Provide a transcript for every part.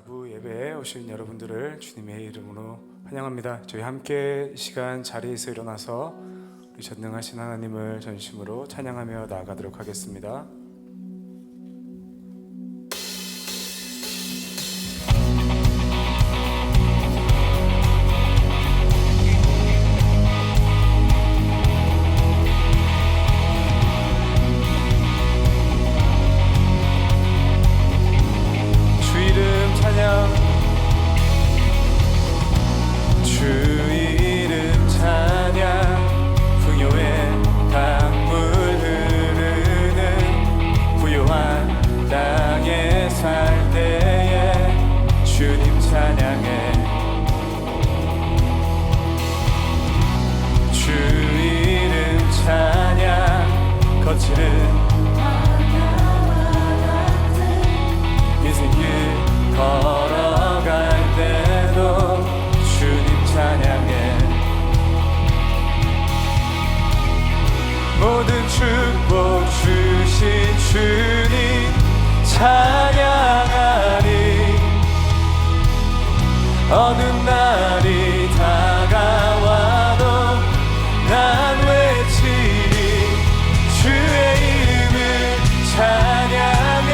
4부 예배에 오신 여러분들을 주님의 이름으로 환영합니다. 저희 함께 이 시간 자리에서 일어나서 우리 전능하신 하나님을 전심으로 찬양하며 나아가도록 하겠습니다. 모든 축복 주신 주님 찬양하리. 어느 날이 다가와도 난 외치리. 주의 이름을 찬양해.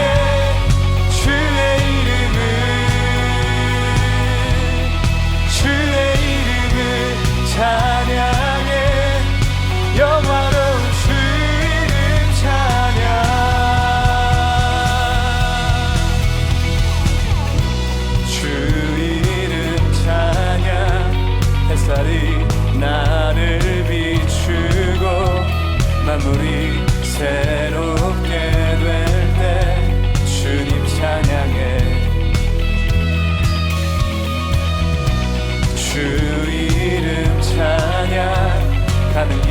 주의 이름을 찬양해. 영화로운 주 이름 찬양. 주 이름 찬양. 햇살이 나를 비추고 만물이 새롭게 될 때 주님 찬양해. 주 이름 찬양. 가는 길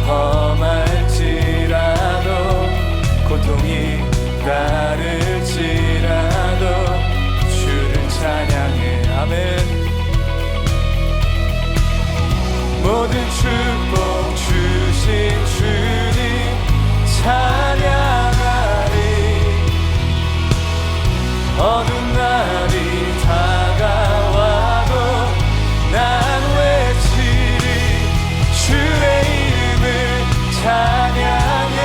험할지라도 고통이 따를지라도 주를 찬양해. 아멘. 모든 축복 주신 주님 찬양하리. 어두운 날이 다가와도 난 외치리. 주의 이름을 찬양해.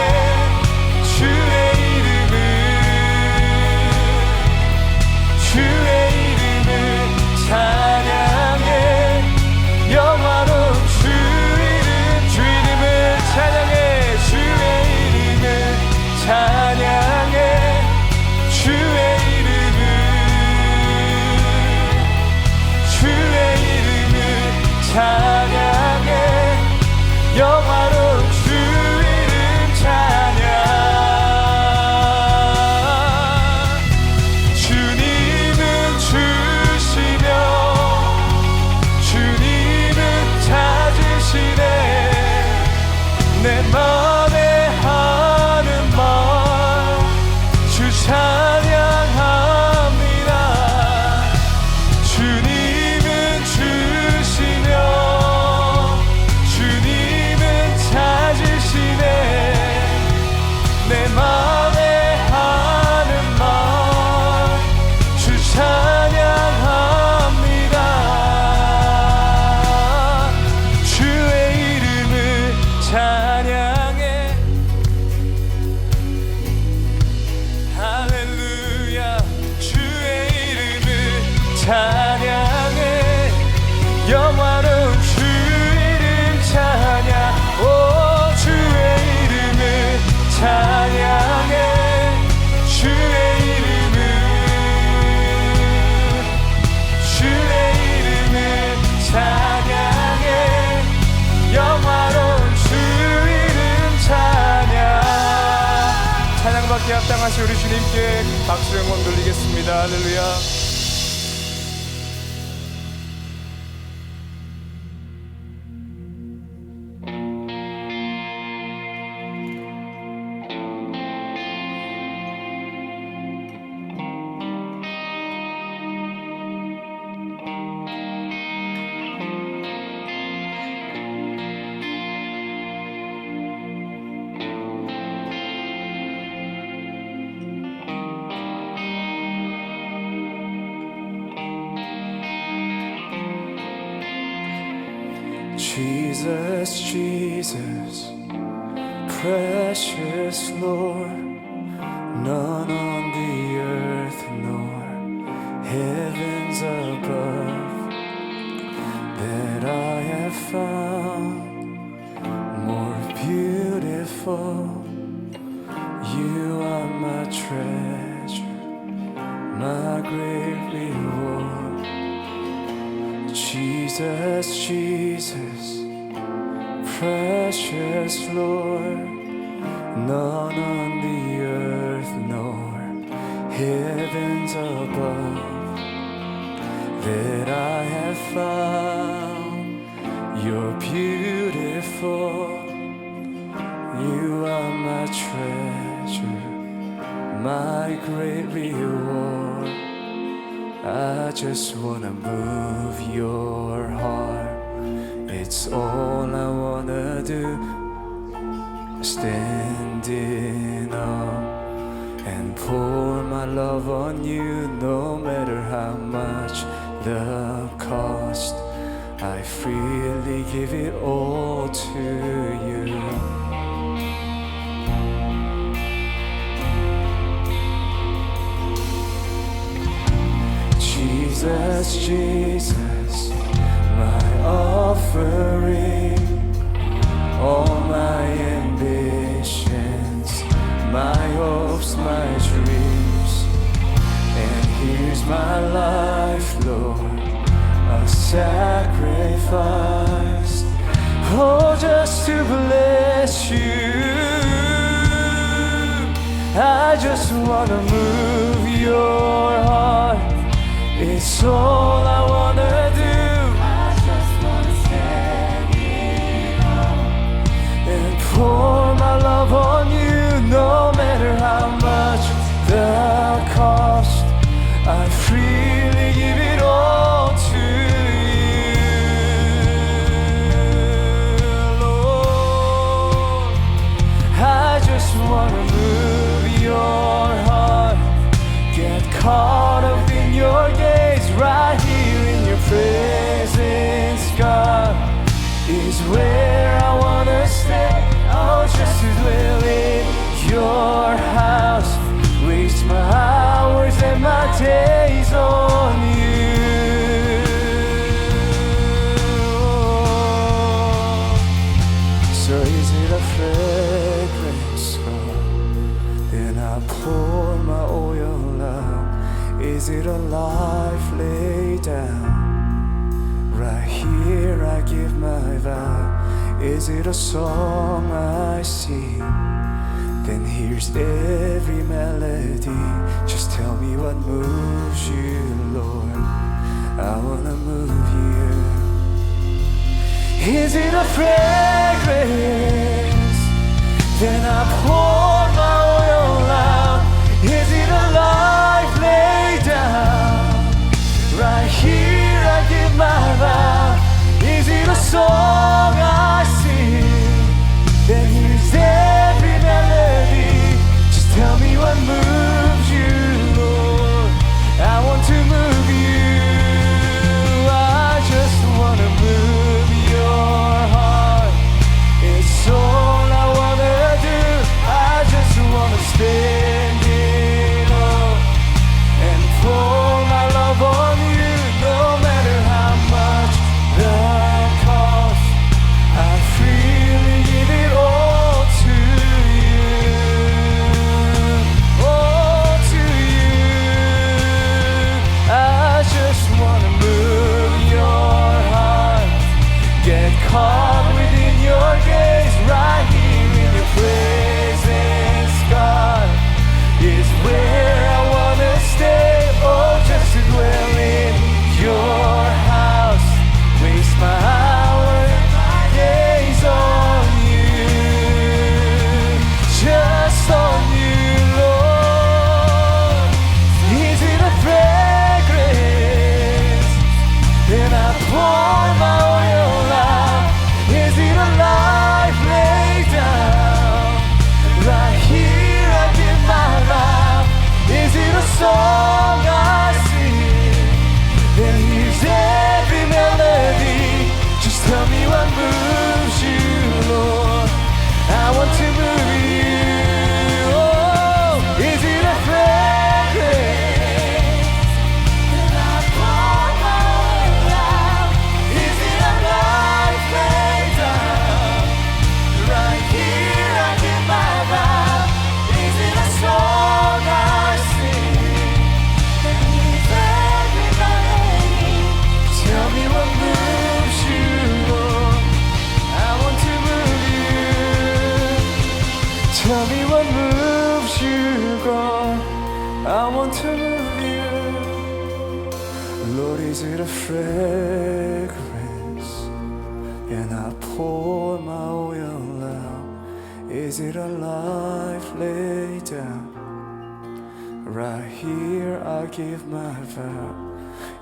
주의 이름을 찬양해. 영화로운 주 이름을 찬양해. 주의 이름을 찬양해. 주의 이름을 찬양해. 영화로운 주 이름 찬양. 주님은 주시며 주님은 찾으시네. 내 맘에 하는 말 주 찬양합니다. 주님은 주시며 찾으시네. 내 맘에 하는 말 주 찬양합니다. 주의 이름을 찬양해. 할렐루야. 주의 이름을 찬양해. 영화로운 주 이름 찬양. 오 주의 이름을 찬양해. 주의 이름을 찬양해. 영화로운 주 이름 찬양. 찬양받기 합당하신 우리 주님께 박수 영광 돌리겠습니다. 할렐루야. Jesus, Jesus, precious Lord, none on the earth nor heavens above that I have found more beautiful. You are my treasure, my great reward. Jesus, Jesus, precious Lord, none on the earth nor heavens above that I have found. You're beautiful. You are my treasure, my great reward. I just wanna move your heart. It's all I wanna do. Standing up and pour my love on you, no matter how much the cost. I freely give it all to you. Jesus, Jesus, my offering, all my ambitions, my hopes, my dreams. And here's my life, Lord, a sacrifice, oh, just to bless you. I just wanna move your heart. It's all I wanna do. I just wanna stand here and pour my love on you, no matter how much the cost. I freely give it all to you, Lord. I just wanna move your heart, get caught up in your gaze, right here in your presence, God, is where I wanna stay. Oh, just to dwell in your house, waste my hours and my days on you. So is it a fragrance, God? Then I pour my oil out. Is it a life laid down? Right here I give my vow. Is it a song I sing? Then here's every melody. Just tell me what moves you, Lord. I wanna move you. Is it a fragrance? Then I pour my oil out. Is it a life laid down? Right here I give my vow. Is it a song I sing? Then here's every melody. Just tell me what moves you, Lord. I want to move you. I just want to move your heart. It's all I want to do. I Lord, is it a fragrance? And I pour my oil out. Is it a life laid down? Right here I give my vow.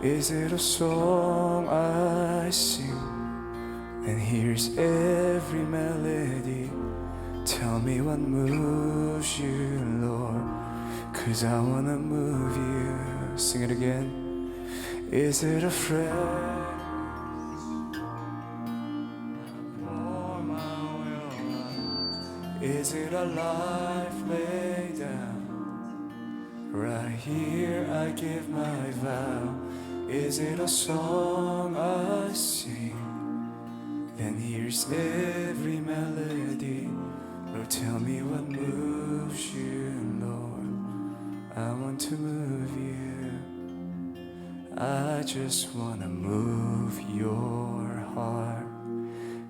Is it a song I sing? And here's every melody. Tell me what moves you, Lord, 'cause I wanna move you. Sing it again. Is it a fragrance? Is it a life laid down? Right here I give my vow. Is it a song I sing? Then here's every melody. Lord, tell me what moves you, Lord. I want to move you. I just wanna move your heart.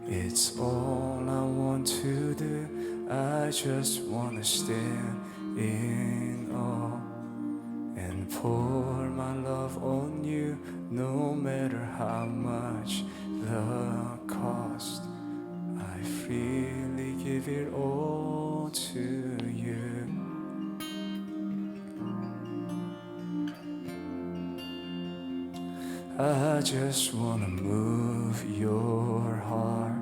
It's all I want to do. I just wanna stand in awe and pour my love on you, no matter how much the cost. I freely give it all to you. I just wanna move your heart.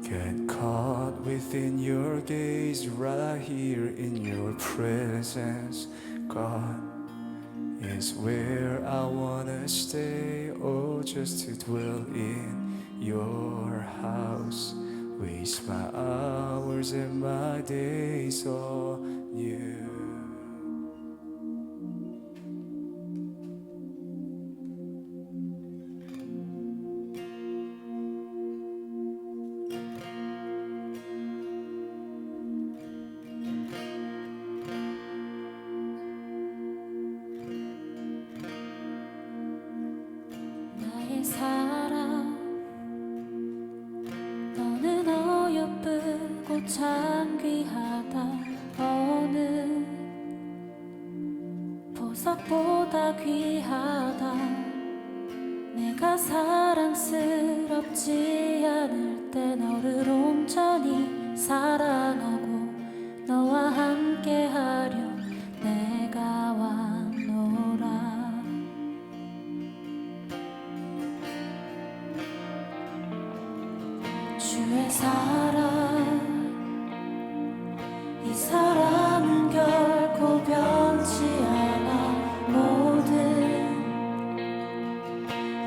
Get caught within your gaze, right here in your presence. God is where I wanna stay. Oh, just to dwell in your house. Waste my hours and my days on you. 나의 사랑, 너는 어여쁘고 참 귀하다. 어느 보석보다 귀하다. 내가 사랑스럽지 않을 때 너를 온전히 사랑하고 너와 함께하려 내가 왔노라. 주의 사랑, 이 사랑은 결코 변치 않아. 모든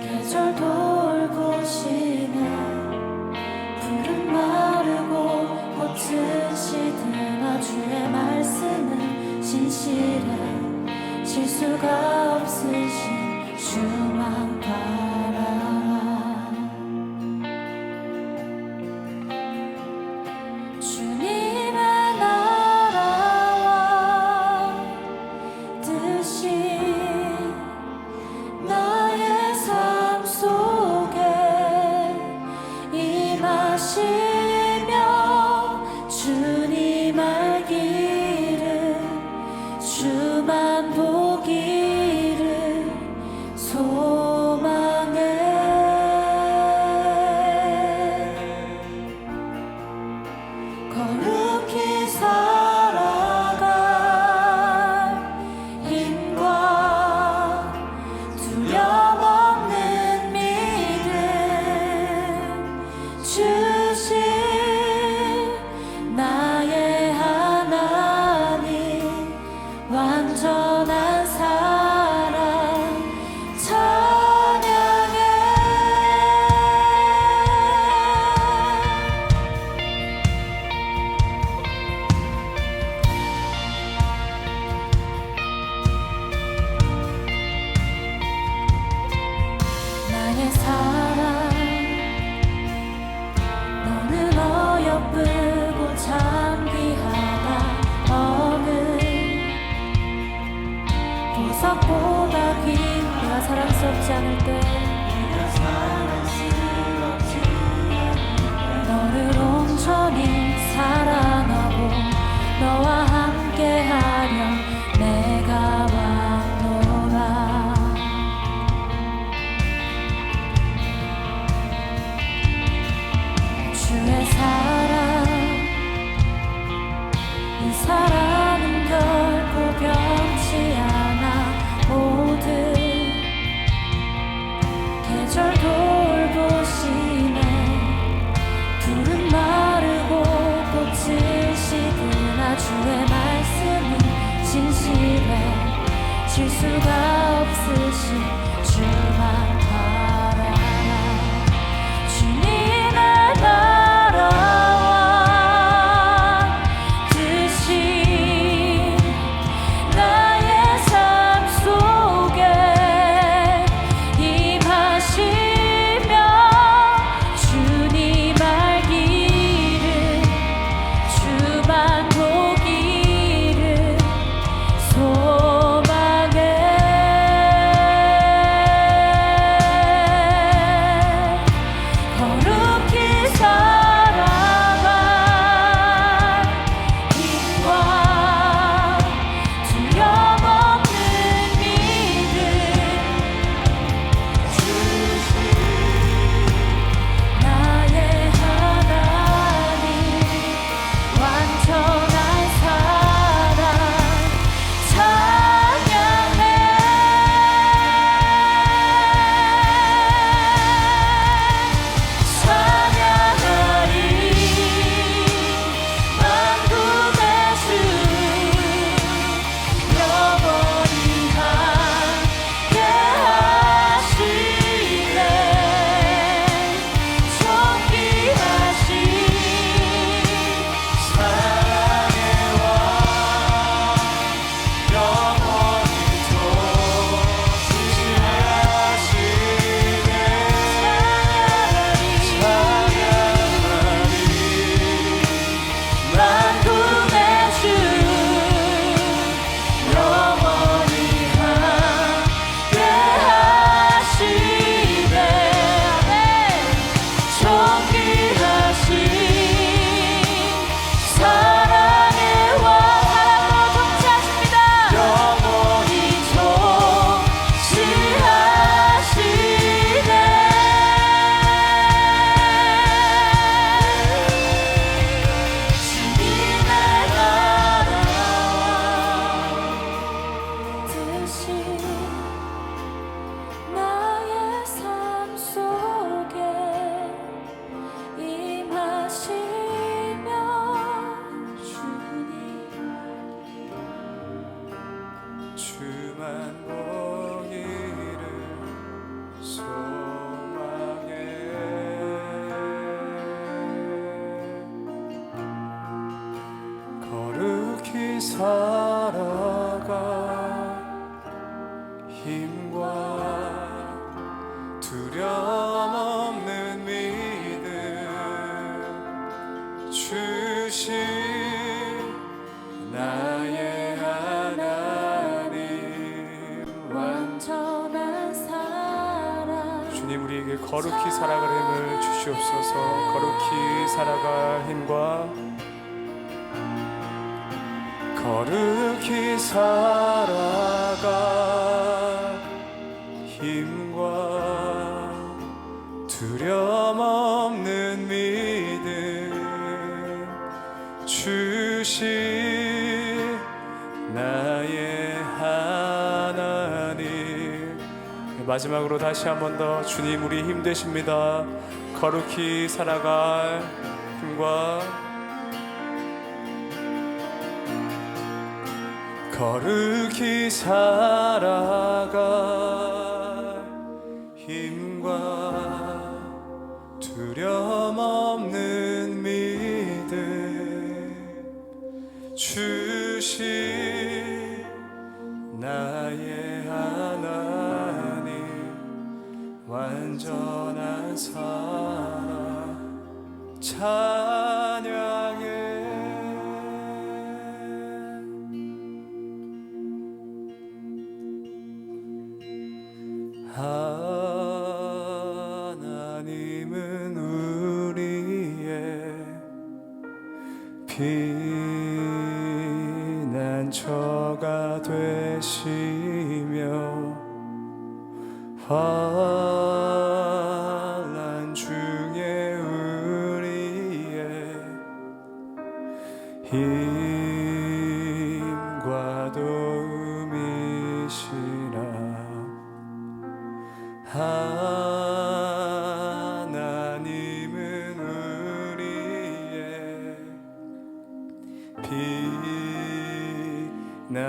계절 돌고 시는 푸른 마르고 꽃은 시드나 주의 말씀은 신실해. 실수가 없으신 주만 바라라. 주님의 나라와 뜻이 나의 삶 속에 임하시며 주님 알기를 주만 보기를 소망해. 거룩히 살아갈 힘과 두려움 없는 믿음 주신 나의 하나님, 완전한 사랑 찬양해. 나의 사랑, 너는 어여쁘고 참 귀하다. 어느 보석보다 귀. 내가 사랑스럽지 않을 때 너를 온전히 사랑하고 너와 함께하려 내가 왔노라. 절 돌보시네. 푸른 마르고 꽃을 시드나 주의 말씀은 진실해. 실수가 없으신 주만 바라라. 주님의 나라와 뜻이 나의 삶 속에 임하시며 주님 알기를 주만 보기를 소망해. 거룩히 살아가 힘과 두려움없는 믿음 주신 나의 하나님. 완전한 사랑 찬양해. 찬양하리 만군의 주 영원히 함께 하시네. 존귀하신 사랑의 왕 영원히 통치하시네. 찬양하리 만군의 주 영원히 함께 하시네. 존귀하신 사랑의 왕 사랑으로 통치하십니다. 영원히 통치하시네. 주님의 나라와 뜻이 나의 삶 속에 임하시며 주만 보기를 소망해. 거룩히 살아가 힘과 두려움 없는 믿음 주신 나의 하나님. 완전한 사랑. 주님 우리에게 거룩히 살아갈 힘을 주시옵소서. 거룩히 살아갈 힘과 거룩히 살아가 힘과 두려움 없는 믿음 주신 나의 하나님. 마지막으로 다시 한 번 더 주님 우리 힘 되십니다. 거룩히 살아갈 힘과 거룩히 살아가 힘과 두려움 없는 믿음 주신 나의 하나님. 완전한 사랑 찬양해. 하나님은 우리의 피난처가 되시며 환난 중에 우리의 힘과 도움이시라. 하나님은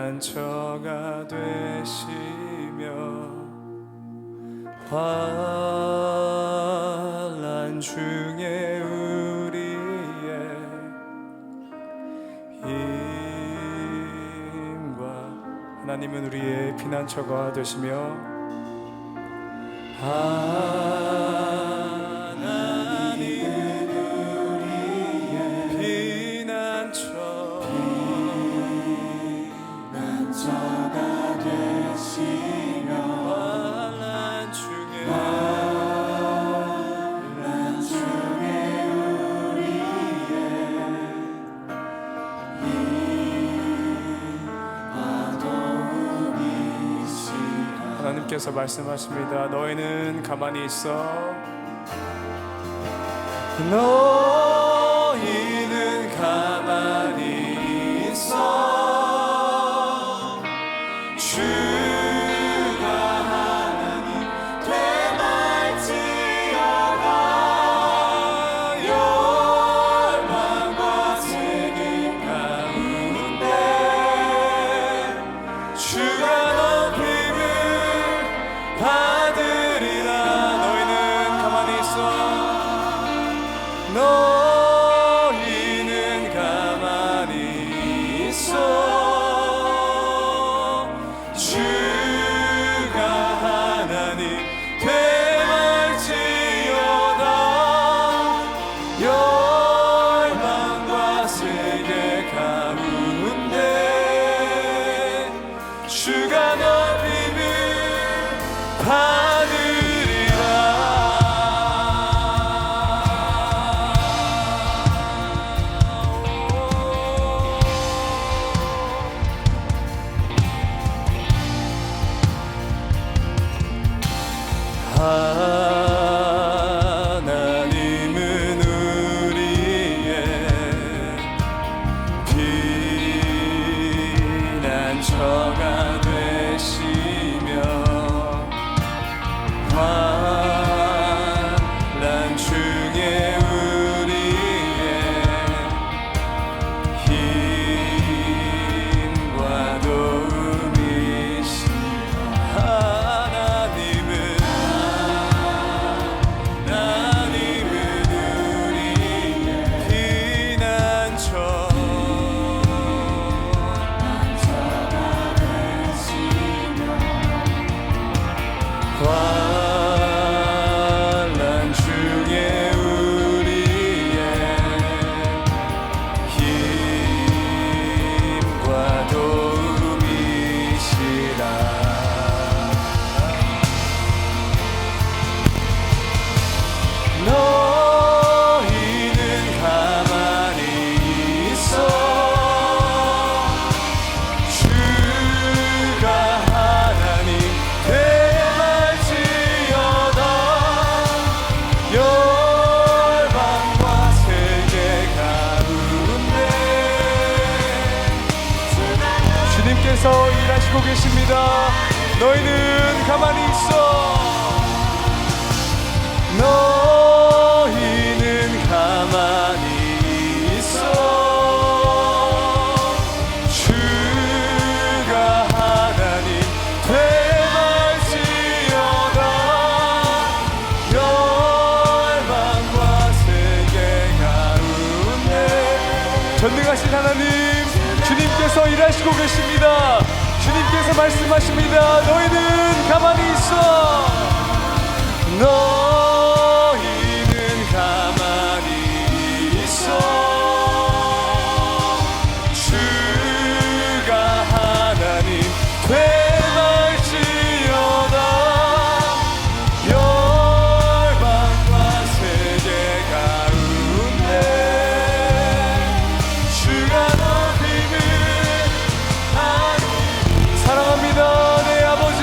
피난처가 되시며 환난 중에 우리의 힘과 하나님은 우리의 피난처가 되시며 하나님은 우리의 피난처가 되시며 환난 중에 하나님께서 말씀하십니다. 너희는 가만히 있어. 너희는 가만히 있어. 주가 하나님 되말지어다. 열방과 세계 가운데 주가 높임을 받으리라. 너희는 가만히 있어. 너희는 가만히 있어. 주가 하나님 되말지어다. 열방과 세계 가운데 주가 높임을 받으리라. 하나님은 우리의 피난처가 되시며 환난 중에 우리의 힘과 도움이시라. 하나님은 우리의 피난처 환난 중에 우리의 힘과 도움이시라. 너희는 가만히 있어. 주가 하나님 되말지어다. 열방과 세계 가운데 주님께서 일하시고 계십니다. 너희는 가만히 있어. 너희는 가만히 있어. 주가 하나님 되말지어다. 열방과 세계 가운데 전능하신 하나님 주님께서 일하시고 계십니다. 주님께서 말씀하십니다. 너희는 가만히 있어. 너희는 가만히 있어. 주가 하나님 되말지어다. 열방과 세계 가운데 주가 높임을 받으리라. 사랑합니다 내 아버지.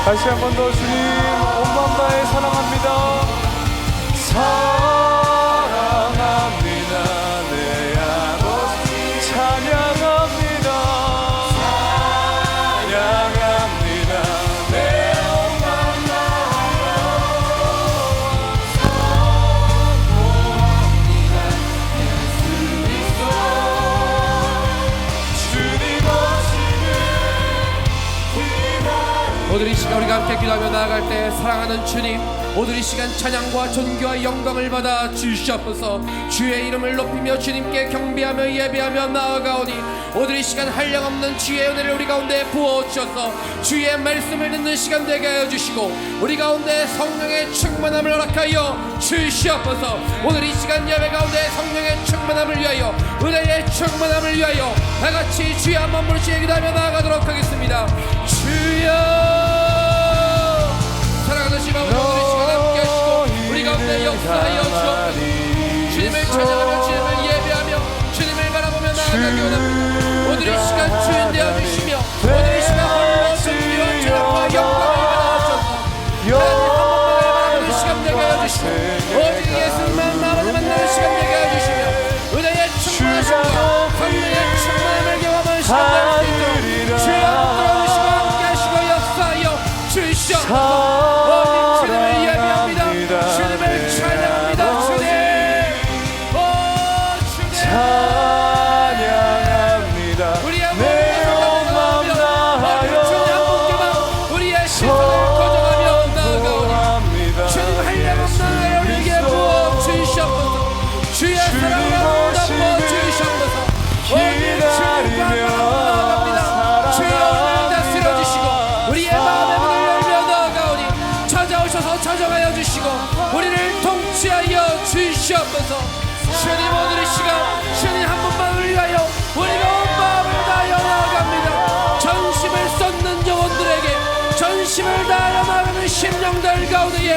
다시 한 번 더 주님 온 마음 다해 사랑합니다. 사랑합니다. 내 아버지 찬양합니다. 찬양합니다. 내 온 마음 다하여 선포합니다. 예수 그리스도 주님 오시길 기다립니다. 오늘 이 시간 우리가 함께 기도하며 나아갈 때 사랑하는 주님, 오늘 이 시간 찬양과 존귀와 영광을 받아 주시옵소서. 주의 이름을 높이며 주님께 경배하며 예배하며 나아가오니 오늘 이 시간 한량없는 주의 은혜를 우리 가운데 부어주셔서 주의 말씀을 듣는 시간 되게 하여 주시고 우리 가운데 성령의 충만함을 허락하여 주시옵소서. 오늘 이 시간 예배 가운데 성령의 충만함을 위하여, 은혜의 충만함을 위하여 다같이 주의 한번 부르시게 기도하며 나아가도록 하겠습니다. 주여, 사랑하는 시 아버지, 오늘 이 시간 함께 하시고 우리 가운데 역사하여 주옵소서. 주님을 찬양하며 주님을 예배하며 주님을 바라보며 나아가기 원합니다. 오늘 이 시간 주인 되어 주시며 오늘 이 시간 홀로 승리와 찬양과 영광을 받아주셔서 하나님 한 번만을 바라보는 시간 되게 하여 주시고 오직 예수님만 아버지 만나는 시간 되게 하여 주시며 은혜의 충만하심과 성령의 충만함을 경험하는 시간 되게 할 수 있도록 주여 들어오시고 함께 하시고 역사하여 주시옵소서. 오직 주님을 예배합니다. 주님을 찬양합니다. 주님, 오 주님, 찬양합니다. 우리의 내 온 마음 다하여 주님 한 분께만 우리의 시선을 거정하며 나아가오니 주님 한량없는 은혜를 우리에게 부어 주시옵소서. 주의 사랑을 덮어 주시옵소서. 오늘 주님 나아갑니다. 주의 오늘 다스려 주시고 우리의 마음의 문을 열며 나아가오니 찾아오셔서 찾아가여 주시고 우리를 통치하여 주시옵소서. 주님 오늘 이 시간 주님 한 분만을 위하여 우리가 온 마음을 다하여 나아갑니다. 전심을 쏟는 영혼들에게 전심을 다하여 나아가는 심령들 가운데에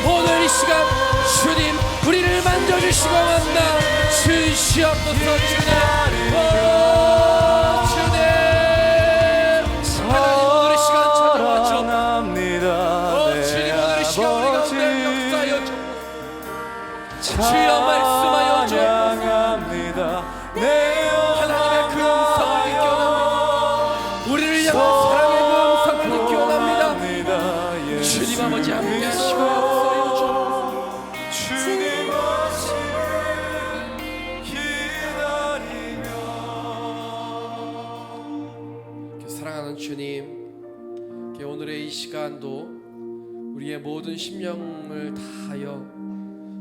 오늘 이 시간 주님 우리를 만져주시고 만나 주시옵소서. 주님, 오 주님, 하나님 오늘 이 시간 찾아와 주옵소서. 사랑합니다. 오 주님 오늘 이 시간 우리 가운데 역사하여 주옵소서. 주여 말씀하여 주옵소서. 찬양합니다. 내 하나님의 그 음성을 듣기 원합니다. 우리를 향한 사랑의 그 음성을 듣기 원합니다. 주님 아버지 함께 하시고 역사하여 주옵소서. 주님 오시길 기다리며. 사랑하는 주님, 오늘의 이 시간도 우리의 모든 심령을 다하여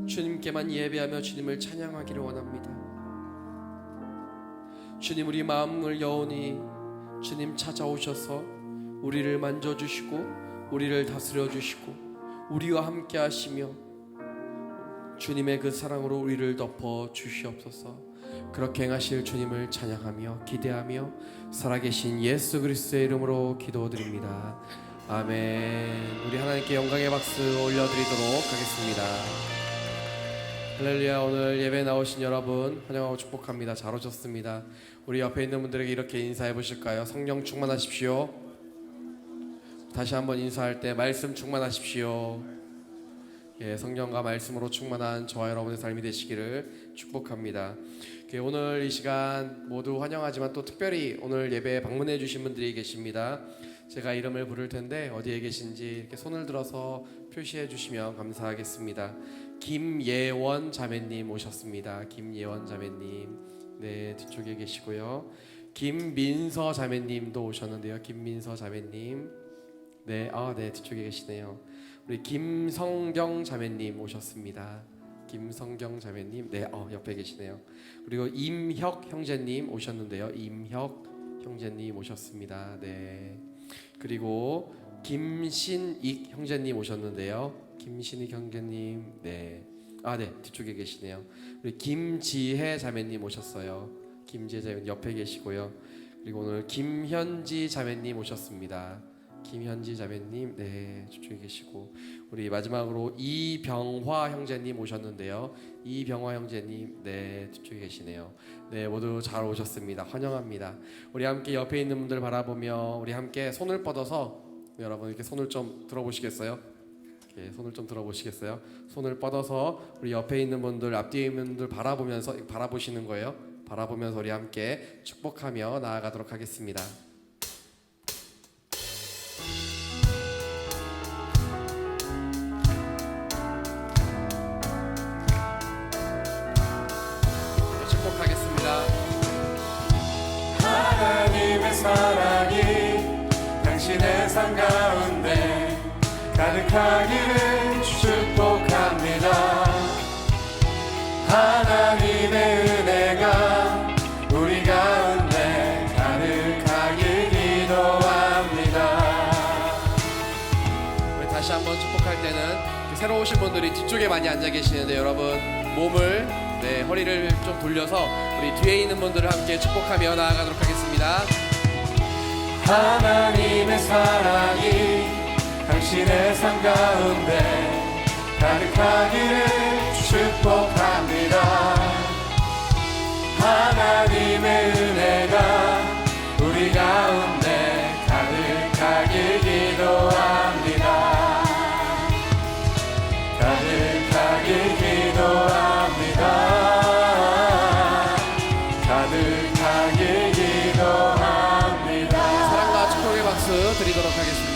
주님께만 예배하며 주님을 찬양하기를 원합니다. 주님 우리 마음을 여오니 주님 찾아오셔서 우리를 만져주시고 우리를 다스려 주시고 우리와 함께 하시며 주님의 그 사랑으로 우리를 덮어 주시옵소서. 그렇게 행하실 주님을 찬양하며 기대하며 살아계신 예수 그리스도의 이름으로 기도드립니다. 아멘. 우리 하나님께 영광의 박수 올려드리도록 하겠습니다. 할렐루야. 오늘 예배 나오신 여러분 환영하고 축복합니다. 잘 오셨습니다. 우리 옆에 있는 분들에게 이렇게 인사해 보실까요? 성령 충만하십시오. 다시 한번 인사할 때 말씀 충만하십시오. 예, 성령과 말씀으로 충만한 저와 여러분의 삶이 되시기를 축복합니다. 오늘 이 시간 모두 환영하지만 또 특별히 오늘 예배에 방문해 주신 분들이 계십니다. 제가 이름을 부를 텐데 어디에 계신지 이렇게 손을 들어서 표시해 주시면 감사하겠습니다. 김예원 자매님 오셨습니다. 김예원 자매님, 네, 뒤쪽에 계시고요. 김민서 자매님도 오셨는데요. 김민서 자매님, 네, 네, 뒤쪽에 계시네요. 우리 김성경 자매님 오셨습니다. 김성경 자매님, 네, 옆에 계시네요. 그리고 임혁 형제님 오셨는데요. 임혁 형제님 오셨습니다. 네. 그리고 김신익 형제님 오셨는데요. 김신익 형제님, 네, 네, 뒤쪽에 계시네요. 우리 김지혜 자매님 오셨어요. 김지혜 자매님 옆에 계시고요. 그리고 오늘 김현지 자매님 오셨습니다. 김현지 자매님, 네, 저쪽에 계시고, 우리 마지막으로 이병화 형제님 오셨는데요. 이병화 형제님, 네, 뒤쪽에 계시네요. 네, 모두 잘 오셨습니다. 환영합니다. 우리 함께 옆에 있는 분들 바라보며 우리 함께 손을 뻗어서 여러분 이렇게 손을 좀 들어보시겠어요? 이렇게 손을 좀 들어보시겠어요? 손을 뻗어서 우리 옆에 있는 분들, 앞뒤에 있는 분들 바라보면서 바라보시는 거예요. 바라보면서 우리 함께 축복하며 나아가도록 하겠습니다. 네, 축복하겠습니다. 하나님의 사랑이 당신의 삶 가운데 가득하기를 축복합니다. 하나님의 은혜가 우리 가운데 가득하길 기도합니다. 우리 다시 한번 축복할 때는 새로 오신 분들이 뒤쪽에 많이 앉아 계시는데 여러분 몸을 허리를 좀 돌려서 우리 뒤에 있는 분들을 함께 축복하며 나아가도록 하겠습니다. 하나님의 사랑이 당신의 삶 가운데 가득하기를 축복합니다. 하나님의 은혜가 우리 가운데 가득하길 기도합니다. 가득하길 기도합니다. 가득하길 기도합니다. 사랑과 축복의 박수 드리도록 하겠습니다.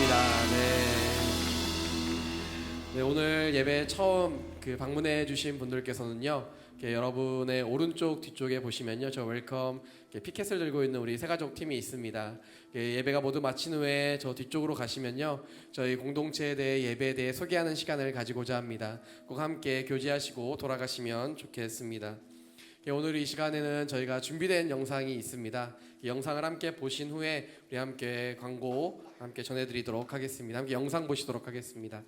네, 오늘 예배 처음 방문해 주신 분들께서는요, 여러분의 오른쪽 뒤쪽에 보시면요, 저 웰컴 피켓을 들고 있는 우리 새가족 팀이 있습니다. 예배가 모두 마친 후에 저 뒤쪽으로 가시면요, 저희 공동체에 대해 예배에 대해 소개하는 시간을 가지고자 합니다. 꼭 함께 교제하시고 돌아가시면 좋겠습니다. 오늘 이 시간에는 저희가 준비된 영상이 있습니다. 이 영상을 함께 보신 후에 우리 함께 광고 함께 전해드리도록 하겠습니다. 함께 영상 보시도록 하겠습니다.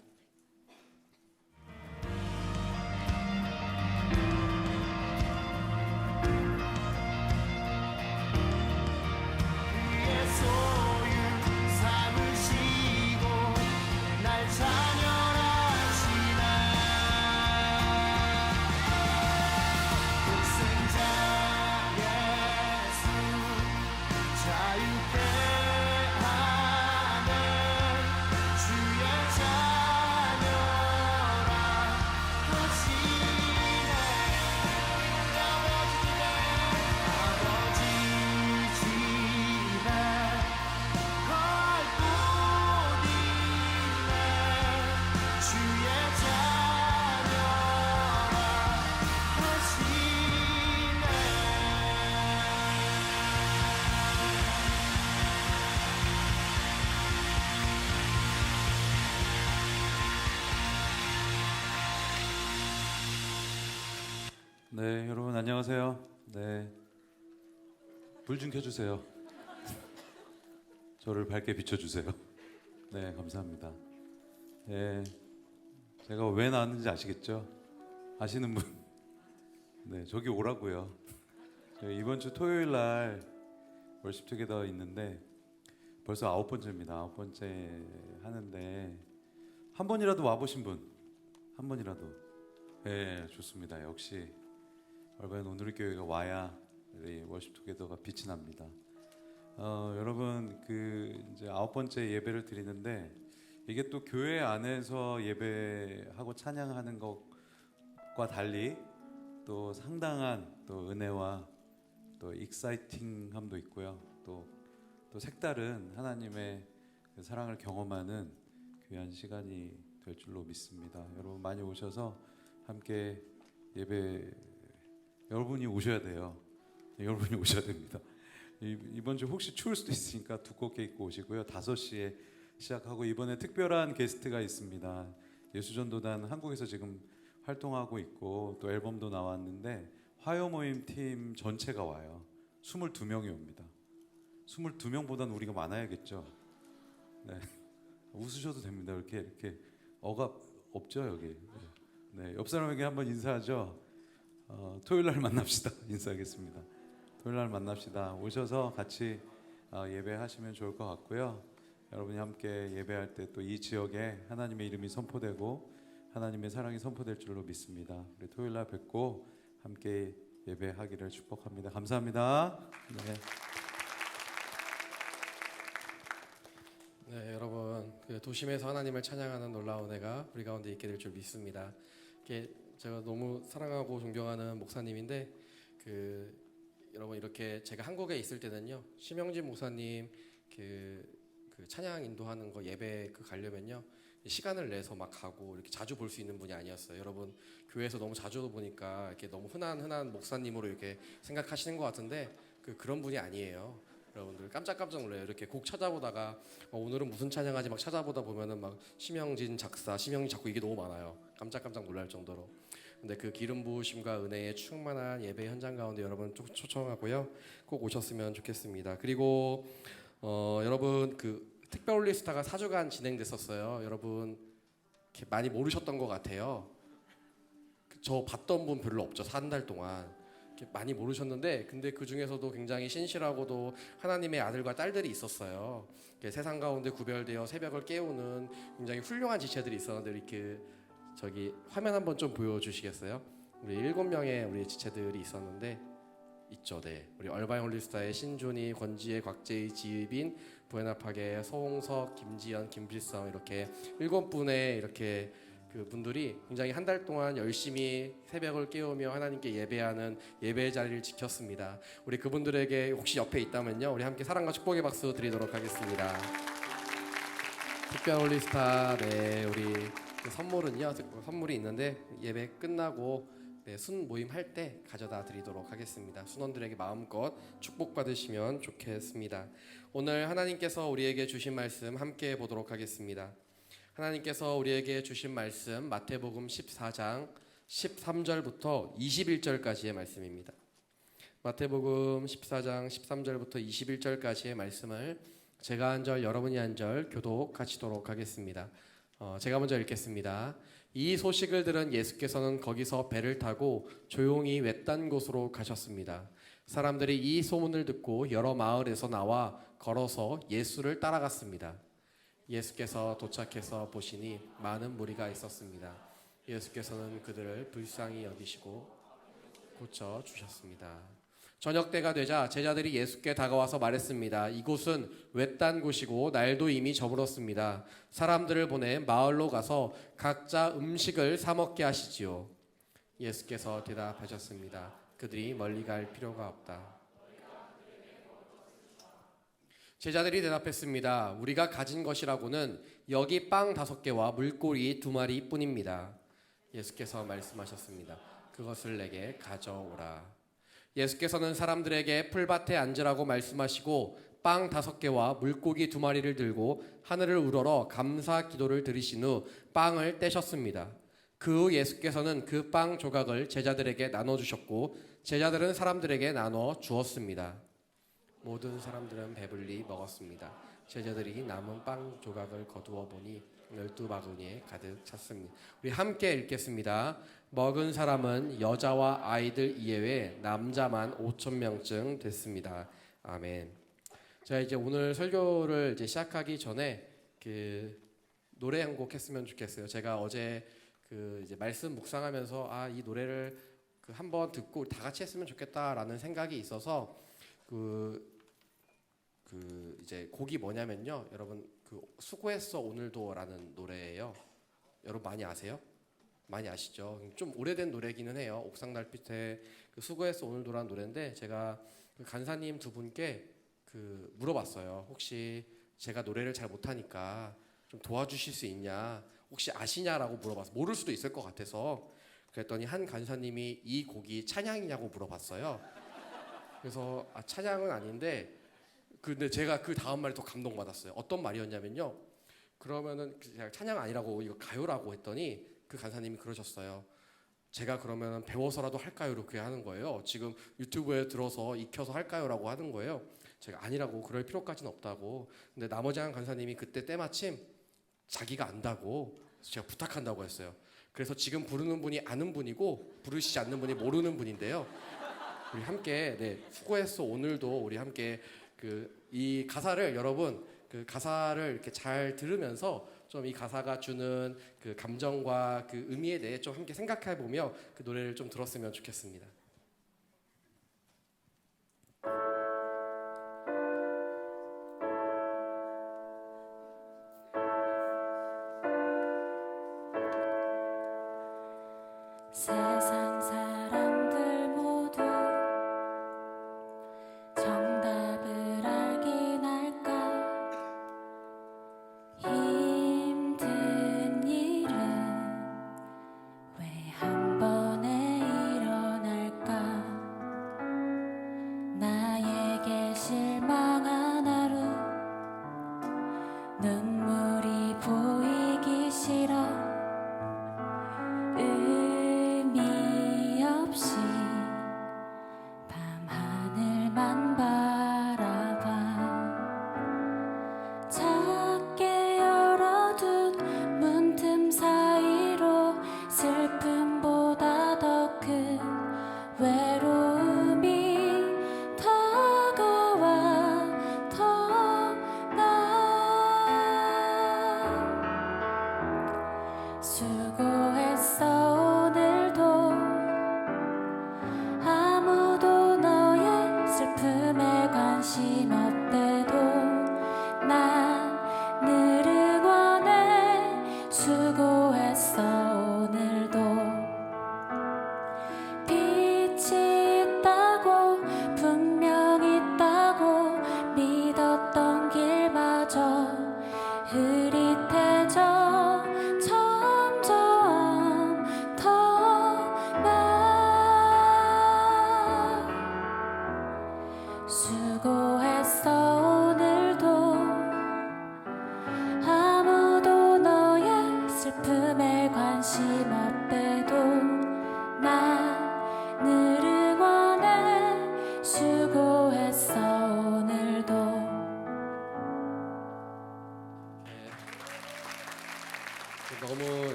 네, 여러분 안녕하세요. 네, 불 좀 켜주세요. 저를 밝게 비춰주세요. 네, 감사합니다. 네, 제가 왜 나왔는지 아시겠죠? 아시는 분? 네, 저기 오라고요. 이번 주 토요일 날 월십 투게더 있는데 벌써 9번째입니다. 9번째 하는데 한 번이라도 와보신 분? 한 번이라도? 네, 좋습니다. 역시 얼바인 오누리교회가 와야 우리 월십 투게더가 빛이 납니다. 여러분 이제 9번째 예배를 드리는데 이게 또 교회 안에서 예배하고 찬양하는 것과 달리 또 상당한 또 은혜와 또 익사이팅함도 있고요. 또 색다른 하나님의 사랑을 경험하는 귀한 시간이 될 줄로 믿습니다. 여러분 많이 오셔서 함께 예배 여러분이 오셔야 돼요. 여러분이 오셔야 됩니다. 이번 주 혹시 추울 수도 있으니까 두껍게 입고 오시고요. 5시에 시작하고 이번에 특별한 게스트가 있습니다. 예수전도단 한국에서 지금 활동하고 있고 또 앨범도 나왔는데 화요 모임 팀 전체가 와요. 22명이 옵니다. 22명보다는 우리가 많아야겠죠. 네. 웃으셔도 됩니다. 이렇게 억압 없죠 여기. 네, 옆 사람에게 한번 인사하죠. 토요일 날 만납시다. 인사하겠습니다. 토요일 날 만납시다. 오셔서 같이 예배하시면 좋을 것 같고요. 여러분이 함께 예배할 때 또 이 지역에 하나님의 이름이 선포되고 하나님의 사랑이 선포될 줄로 믿습니다. 우리 토요일 날 뵙고 함께 예배하기를 축복합니다. 감사합니다. 네. 네, 여러분 여러분, 그 도심에서 하나님을 찬양하는 놀라운 애가 우리 가운데 있게 될 줄 믿습니다. 제가 너무 사랑하고 존경하는 목사님인데 여러분 이렇게 제가 한국에 있을 때는요 심영진 목사님 그 찬양 인도하는 거 예배 가려면요 시간을 내서 막 가고 이렇게 자주 볼 수 있는 분이 아니었어요. 여러분 교회에서 너무 자주 보니까 이렇게 너무 흔한 목사님으로 이렇게 생각하시는 것 같은데 그런 분이 아니에요. 여러분들 깜짝깜짝 놀라요. 이렇게 곡 찾아보다가 오늘은 무슨 찬양하지 막 찾아보다 보면은 막 심영진 작사, 심영진 작곡 이게 너무 많아요. 깜짝깜짝 놀랄 정도로. 근데 그 기름 부으심과 은혜에 충만한 예배 현장 가운데 여러분 초청하고요. 꼭 오셨으면 좋겠습니다. 그리고 여러분 특별 올리스타가 4주간 진행됐었어요. 여러분 이렇게 많이 모르셨던 것 같아요. 저 봤던 분 별로 없죠. 1달 동안. 많이 모르셨는데 근데 그 중에서도 굉장히 신실하고도 하나님의 아들과 딸들이 있었어요. 세상 가운데 구별되어 새벽을 깨우는 굉장히 훌륭한 지체들이 있었는데 이렇게 저기 화면 한번 좀 보여주시겠어요? 우리 7명의 우리 지체들이 있었는데 있죠. 네, 우리 얼바인 홀리스타의 신존이, 권지혜, 곽재희, 지휘빈, 부에나파게, 서홍석, 김지연, 김필성 이렇게 7분의 이렇게 분들이 굉장히 1달 동안 열심히 새벽을 깨우며 하나님께 예배하는 예배 자리를 지켰습니다. 우리 그분들에게 혹시 옆에 있다면요, 우리 함께 사랑과 축복의 박수 드리도록 하겠습니다. 특별 홀리스타, 네, 우리 선물은요, 선물이 있는데 예배 끝나고 순 모임 할 때 가져다 드리도록 하겠습니다. 순원들에게 마음껏 축복받으시면 좋겠습니다. 오늘 하나님께서 우리에게 주신 말씀 함께 보도록 하겠습니다. 하나님께서 우리에게 주신 말씀 마태복음 14장 13절부터 21절까지의 말씀입니다. 마태복음 14장 13절부터 21절까지의 말씀을 제가 한 절 여러분이 한 절 교독하시도록 하겠습니다. 제가 먼저 읽겠습니다. 이 소식을 들은 예수께서는 거기서 배를 타고 조용히 외딴 곳으로 가셨습니다. 사람들이 이 소문을 듣고 여러 마을에서 나와 걸어서 예수를 따라갔습니다. 예수께서 도착해서 보시니 많은 무리가 있었습니다. 예수께서는 그들을 불쌍히 여기시고 고쳐 주셨습니다. 저녁 때가 되자 제자들이 예수께 다가와서 말했습니다. 이곳은 외딴 곳이고 날도 이미 저물었습니다. 사람들을 보내 마을로 가서 각자 음식을 사 먹게 하시지요. 예수께서 대답하셨습니다. 그들이 멀리 갈 필요가 없다. 제자들이 대답했습니다. 우리가 가진 것이라고는 여기 빵 5개와 물고기 2마리 뿐입니다. 예수께서 말씀하셨습니다. 그것을 내게 가져오라. 예수께서는 사람들에게 풀밭에 앉으라고 말씀하시고 빵 5개와 물고기 2마리를 들고 하늘을 우러러 감사 기도를 드리신 후 빵을 떼셨습니다. 그 후 예수께서는 그 빵 조각을 제자들에게 나눠주셨고 제자들은 사람들에게 나눠 주었습니다. 모든 사람들은 배불리 먹었습니다. 제자들이 남은 빵 조각을 거두어 보니 12바구니에 가득 찼습니다. 우리 함께 읽겠습니다. 먹은 사람은 여자와 아이들 이외에 남자만 5,000명쯤 됐습니다. 아멘. 자, 이제 오늘 설교를 이제 시작하기 전에 노래 한 곡 했으면 좋겠어요. 제가 어제 이제 말씀 묵상하면서 이 노래를 한번 듣고 다 같이 했으면 좋겠다라는 생각이 있어서 이제 곡이 뭐냐면요, 여러분 수고했어 오늘도라는 노래예요. 여러분 많이 아세요? 많이 아시죠? 좀 오래된 노래기는 해요. 옥상 달빛에 수고했어 오늘도라는 노래인데 제가 간사님 2분께 물어봤어요. 혹시 제가 노래를 잘 못하니까 좀 도와주실 수 있냐? 혹시 아시냐라고 물어봤어요. 모를 수도 있을 것 같아서. 그랬더니 한 간사님이 이 곡이 찬양이냐고 물어봤어요. 그래서 찬양은 아닌데 근데 제가 그 다음 말이 더 감동받았어요. 어떤 말이었냐면요. 그러면은 제가 찬양 아니라고 이거 가요라고 했더니 그 간사님이 그러셨어요. 제가 그러면 배워서라도 할까요? 이렇게 하는 거예요. 지금 유튜브에 들어서 익혀서 할까요? 라고 하는 거예요. 제가 아니라고, 그럴 필요까지는 없다고. 근데 나머지 한 간사님이 그때 때마침 자기가 안다고 제가 부탁한다고 했어요. 그래서 지금 부르는 분이 아는 분이고 부르시지 않는 분이 모르는 분인데요. 우리 함께 수고했어 오늘도 우리 함께 이 가사를 여러분 가사를 이렇게 잘 들으면서 좀 이 가사가 주는 감정과 의미에 대해 좀 함께 생각해 보며 노래를 좀 들었으면 좋겠습니다.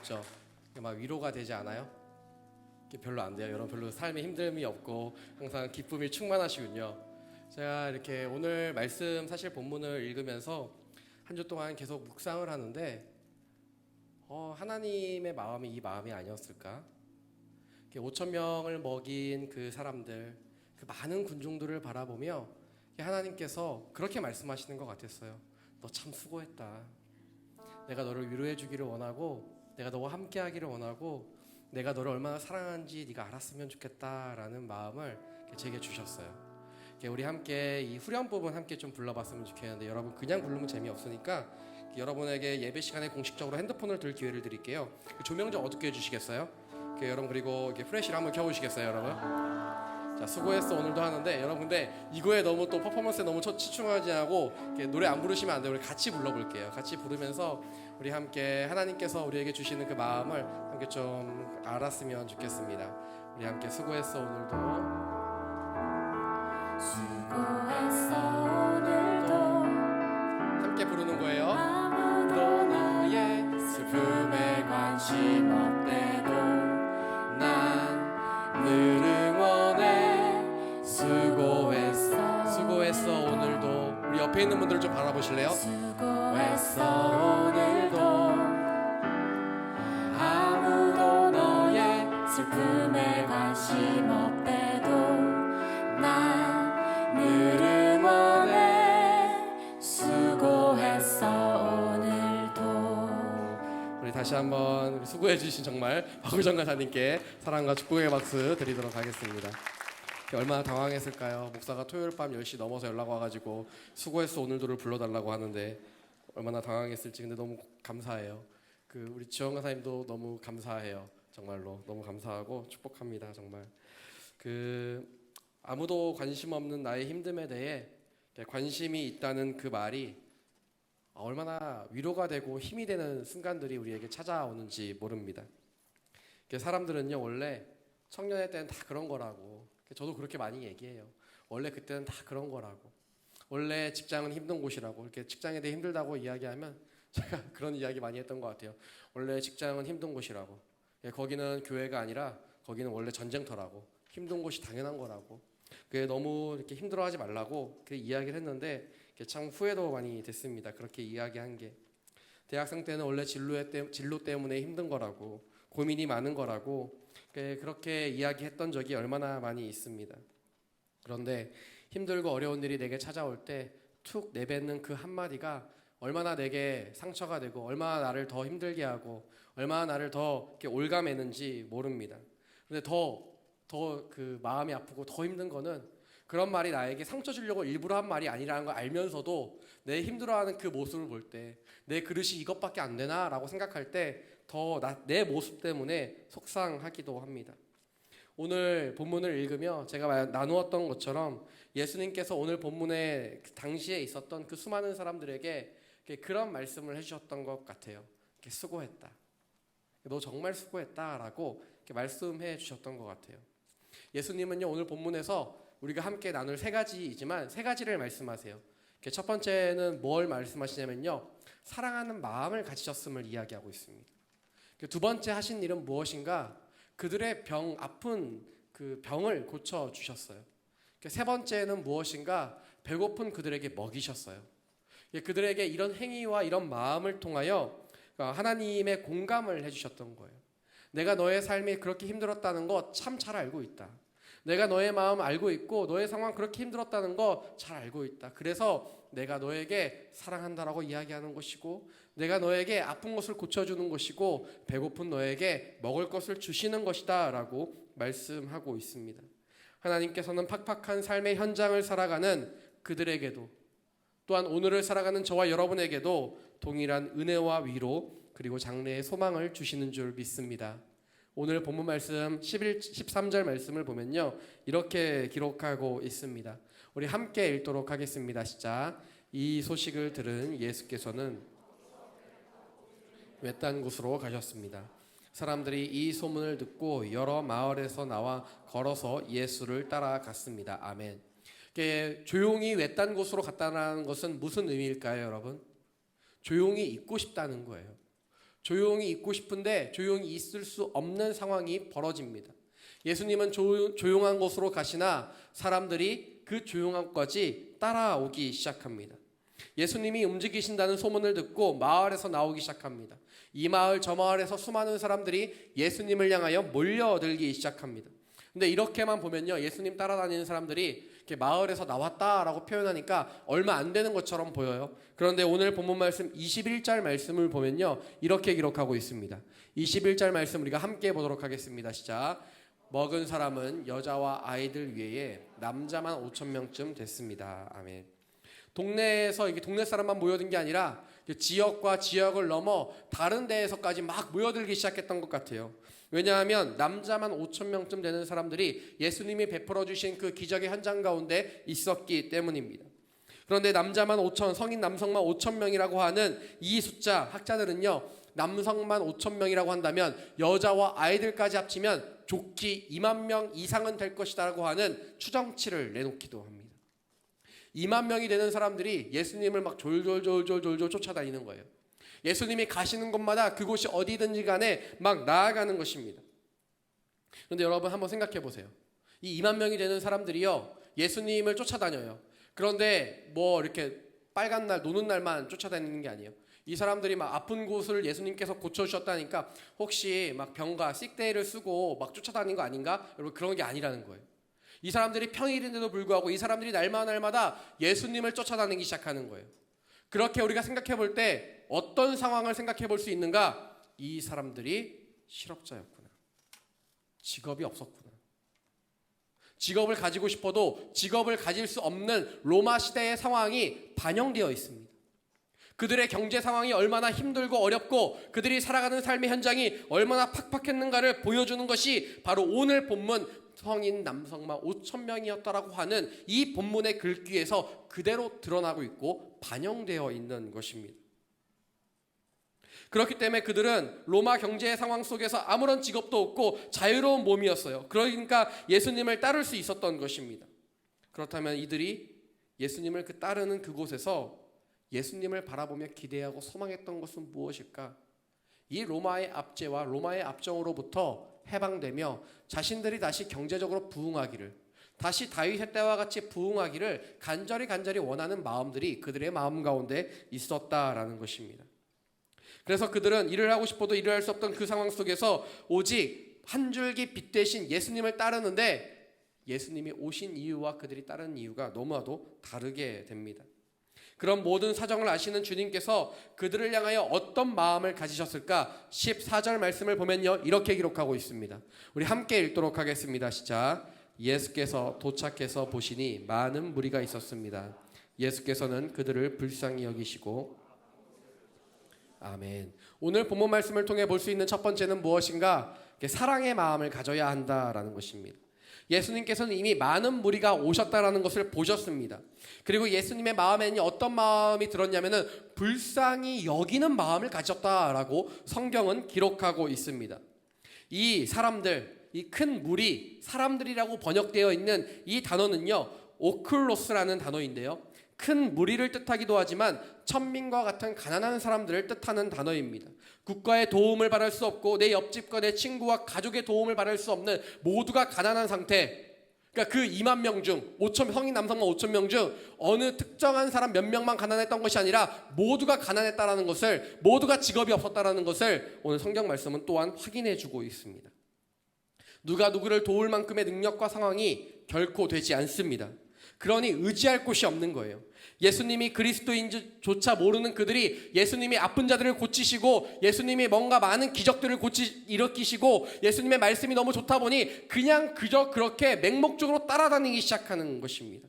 없죠. 막 위로가 되지 않아요? 별로 안 돼요. 여러분 별로 삶에 힘듦이 없고 항상 기쁨이 충만하시군요. 제가 이렇게 오늘 말씀 사실 본문을 읽으면서 한 주 동안 계속 묵상을 하는데 하나님의 마음이 이 마음이 아니었을까? 5천 명을 먹인 그 사람들, 그 많은 군중들을 바라보며 하나님께서 그렇게 말씀하시는 것 같았어요. 너 참 수고했다. 내가 너를 위로해 주기를 원하고, 내가 너와 함께 하기를 원하고, 내가 너를 얼마나 사랑하는지 네가 알았으면 좋겠다라는 마음을 제게 주셨어요. 우리 함께 이 후렴 부분 함께 좀 불러봤으면 좋겠는데, 여러분 그냥 부르면 재미없으니까 여러분에게 예배 시간에 공식적으로 핸드폰을 들 기회를 드릴게요. 조명 좀 어둡게 해주시겠어요? 여러분 그리고 프레시를 한번 켜보시겠어요, 여러분? 자, 수고했어 오늘도 하는데, 여러분 근데 이거에 너무 또 퍼포먼스에 너무 치중하지 않고 노래 안 부르시면 안 돼요. 우리 같이 불러볼게요. 같이 부르면서 우리 함께 하나님께서 우리에게 주시는 그 마음을 함께 좀 알았으면 좋겠습니다. 우리 함께 수고했어 오늘도. 수고했어 오늘도 함께 부르는 거예요. 아무도 너의 슬픔에 관심 없대도 난 늘 응원해. 수고했어. 수고했어 오늘도. 우리 옆에 있는 분들 좀 바라보실래요? 수고했어 오늘도 아무도 너의 슬픔에 관심 없대도 난 늘 응원해. 수고했어 오늘도. 우리 다시 한번 우리 수고해 주신 정말 박우정 간사님께 사랑과 축복의 박수 드리도록 하겠습니다. 얼마나 당황했을까요? 목사가 토요일 밤 10시 넘어서 연락 와가지고 수고했어 오늘도를 불러달라고 하는데 얼마나 당황했을지. 근데 너무 감사해요. 우리 지원 간사님도 너무 감사해요. 정말로 너무 감사하고 축복합니다. 정말 아무도 관심 없는 나의 힘듦에 대해 관심이 있다는 그 말이 얼마나 위로가 되고 힘이 되는 순간들이 우리에게 찾아오는지 모릅니다. 사람들은요 원래 청년의 때는 다 그런 거라고, 저도 그렇게 많이 얘기해요. 원래 그때는 다 그런 거라고, 원래 직장은 힘든 곳이라고, 이렇게 직장에 대해 힘들다고 이야기하면 제가 그런 이야기 많이 했던 것 같아요. 원래 직장은 힘든 곳이라고, 거기는 교회가 아니라 거기는 원래 전쟁터라고, 힘든 곳이 당연한 거라고, 그게 너무 이렇게 힘들어하지 말라고 그 이야기를 했는데 참 후회도 많이 됐습니다. 그렇게 이야기한 게. 대학생 때는 원래 진로 때문에 힘든 거라고, 고민이 많은 거라고 그렇게 이야기했던 적이 얼마나 많이 있습니다. 그런데 힘들고 어려운 일이 내게 찾아올 때 툭 내뱉는 그 한마디가 얼마나 내게 상처가 되고 얼마나 나를 더 힘들게 하고 얼마나 나를 더 이렇게 올가매는지 모릅니다. 그런데 더 그 마음이 아프고 더 힘든 거는 그런 말이 나에게 상처 주려고 일부러 한 말이 아니라는 걸 알면서도 내 힘들어하는 그 모습을 볼 때, 내 그릇이 이것밖에 안 되나 라고 생각할 때 더 내 모습 때문에 속상하기도 합니다. 오늘 본문을 읽으며 제가 나누었던 것처럼 예수님께서 오늘 본문에 당시에 있었던 그 수많은 사람들에게 그런 말씀을 해주셨던 것 같아요. 수고했다. 너 정말 수고했다 라고 말씀해 주셨던 것 같아요. 예수님은요 오늘 본문에서 우리가 함께 나눌 세 가지이지만 세 가지를 말씀하세요. 첫 번째는 뭘 말씀하시냐면요, 사랑하는 마음을 가지셨음을 이야기하고 있습니다. 두 번째 하신 일은 무엇인가, 그들의 아픈 그 병을 고쳐주셨어요. 세 번째는 무엇인가, 배고픈 그들에게 먹이셨어요. 그들에게 이런 행위와 이런 마음을 통하여 하나님의 공감을 해주셨던 거예요. 내가 너의 삶이 그렇게 힘들었다는 거 참 잘 알고 있다. 내가 너의 마음 알고 있고 너의 상황 그렇게 힘들었다는 거 잘 알고 있다. 그래서 내가 너에게 사랑한다라고 이야기하는 것이고, 내가 너에게 아픈 것을 고쳐주는 것이고, 배고픈 너에게 먹을 것을 주시는 것이다 라고 말씀하고 있습니다. 하나님께서는 팍팍한 삶의 현장을 살아가는 그들에게도, 또한 오늘을 살아가는 저와 여러분에게도 동일한 은혜와 위로 그리고 장래의 소망을 주시는 줄 믿습니다. 오늘 본문 말씀 13절 말씀을 보면요, 이렇게 기록하고 있습니다. 우리 함께 읽도록 하겠습니다. 시작. 이 소식을 들은 예수께서는 외딴 곳으로 가셨습니다. 사람들이 이 소문을 듣고 여러 마을에서 나와 걸어서 예수를 따라갔습니다. 아멘. 조용히 외딴 곳으로 갔다는 것은 무슨 의미일까요, 여러분? 조용히 있고 싶다는 거예요. 조용히 있고 싶은데 조용히 있을 수 없는 상황이 벌어집니다. 예수님은 조용한 곳으로 가시나 사람들이 그 조용한 곳까지 따라오기 시작합니다. 예수님이 움직이신다는 소문을 듣고 마을에서 나오기 시작합니다. 이 마을 저 마을에서 수많은 사람들이 예수님을 향하여 몰려들기 시작합니다. 근데 이렇게만 보면요, 예수님 따라다니는 사람들이 이렇게 마을에서 나왔다라고 표현하니까 얼마 안 되는 것처럼 보여요. 그런데 오늘 본문 말씀 21절 말씀을 보면요, 이렇게 기록하고 있습니다. 21절 말씀 우리가 함께 보도록 하겠습니다. 시작. 먹은 사람은 여자와 아이들 외에 남자만 5,000명쯤 됐습니다. 아멘. 동네에서 이게 동네 사람만 모여든 게 아니라 지역과 지역을 넘어 다른 데에서까지 막 모여들기 시작했던 것 같아요. 왜냐하면 남자만 5,000명쯤 되는 사람들이 예수님이 베풀어 주신 그 기적의 현장 가운데 있었기 때문입니다. 그런데 남자만 5,000, 성인 남성만 5,000명이라고 하는 이 숫자, 학자들은요, 남성만 5,000명이라고 한다면 여자와 아이들까지 합치면 좋기 2만 명 이상은 될 것이다라고 하는 추정치를 내놓기도 합니다. 2만 명이 되는 사람들이 예수님을 막 졸졸 쫓아다니는 거예요. 예수님이 가시는 곳마다 그곳이 어디든지 간에 막 나아가는 것입니다. 그런데 여러분 한번 생각해 보세요. 이 2만 명이 되는 사람들이요, 예수님을 쫓아다녀요. 그런데 뭐 이렇게 빨간 날, 노는 날만 쫓아다니는 게 아니에요. 이 사람들이 막 아픈 곳을 예수님께서 고쳐주셨다니까 혹시 막 병가, 식데이를 쓰고 막 쫓아다닌 거 아닌가? 여러분, 그런 게 아니라는 거예요. 이 사람들이 평일인데도 불구하고 이 사람들이 날마다 예수님을 쫓아다니기 시작하는 거예요. 그렇게 우리가 생각해 볼 때 어떤 상황을 생각해 볼 수 있는가? 이 사람들이 실업자였구나. 직업이 없었구나. 직업을 가지고 싶어도 직업을 가질 수 없는 로마 시대의 상황이 반영되어 있습니다. 그들의 경제 상황이 얼마나 힘들고 어렵고 그들이 살아가는 삶의 현장이 얼마나 팍팍했는가를 보여주는 것이 바로 오늘 본문 성인 남성만 5,000명이었다라고 하는 이 본문의 글귀에서 그대로 드러나고 있고 반영되어 있는 것입니다. 그렇기 때문에 그들은 로마 경제의 상황 속에서 아무런 직업도 없고 자유로운 몸이었어요. 그러니까 예수님을 따를 수 있었던 것입니다. 그렇다면 이들이 예수님을 따르는 그곳에서 예수님을 바라보며 기대하고 소망했던 것은 무엇일까? 이 로마의 압제와 로마의 압정으로부터 해방되며 자신들이 다시 경제적으로 부흥하기를, 다시 다윗의 때와 같이 부흥하기를 간절히 원하는 마음들이 그들의 마음 가운데 있었다라는 것입니다. 그래서 그들은 일을 하고 싶어도 일을 할 수 없던 그 상황 속에서 오직 한 줄기 빛 대신 예수님을 따르는데 예수님이 오신 이유와 그들이 따르는 이유가 너무나도 다르게 됩니다. 그런 모든 사정을 아시는 주님께서 그들을 향하여 어떤 마음을 가지셨을까? 14절 말씀을 보면요, 이렇게 기록하고 있습니다. 우리 함께 읽도록 하겠습니다. 시작. 예수께서 도착해서 보시니 많은 무리가 있었습니다. 예수께서는 그들을 불쌍히 여기시고, 아멘. 오늘 본문 말씀을 통해 볼 수 있는 첫 번째는 무엇인가? 사랑의 마음을 가져야 한다라는 것입니다. 예수님께서는 이미 많은 무리가 오셨다라는 것을 보셨습니다. 그리고 예수님의 마음에는 어떤 마음이 들었냐면은 불쌍히 여기는 마음을 가졌다라고 성경은 기록하고 있습니다. 이 사람들, 이 큰 무리, 사람들이라고 번역되어 있는 이 단어는요, 오클로스라는 단어인데요, 큰 무리를 뜻하기도 하지만 천민과 같은 가난한 사람들을 뜻하는 단어입니다. 국가의 도움을 받을 수 없고 내 옆집과 내 친구와 가족의 도움을 받을 수 없는 모두가 가난한 상태. 그러니까 그 2만 명 중 5천, 성인 남성만 5,000명 중 어느 특정한 사람 몇 명만 가난했던 것이 아니라 모두가 가난했다라는 것을, 모두가 직업이 없었다라는 것을 오늘 성경 말씀은 또한 확인해 주고 있습니다. 누가 누구를 도울 만큼의 능력과 상황이 결코 되지 않습니다. 그러니 의지할 곳이 없는 거예요. 예수님이 그리스도인조차 모르는 그들이 예수님이 아픈 자들을 고치시고 예수님이 뭔가 많은 기적들을 일으키시고 예수님의 말씀이 너무 좋다 보니 그냥 그저 그렇게 맹목적으로 따라다니기 시작하는 것입니다.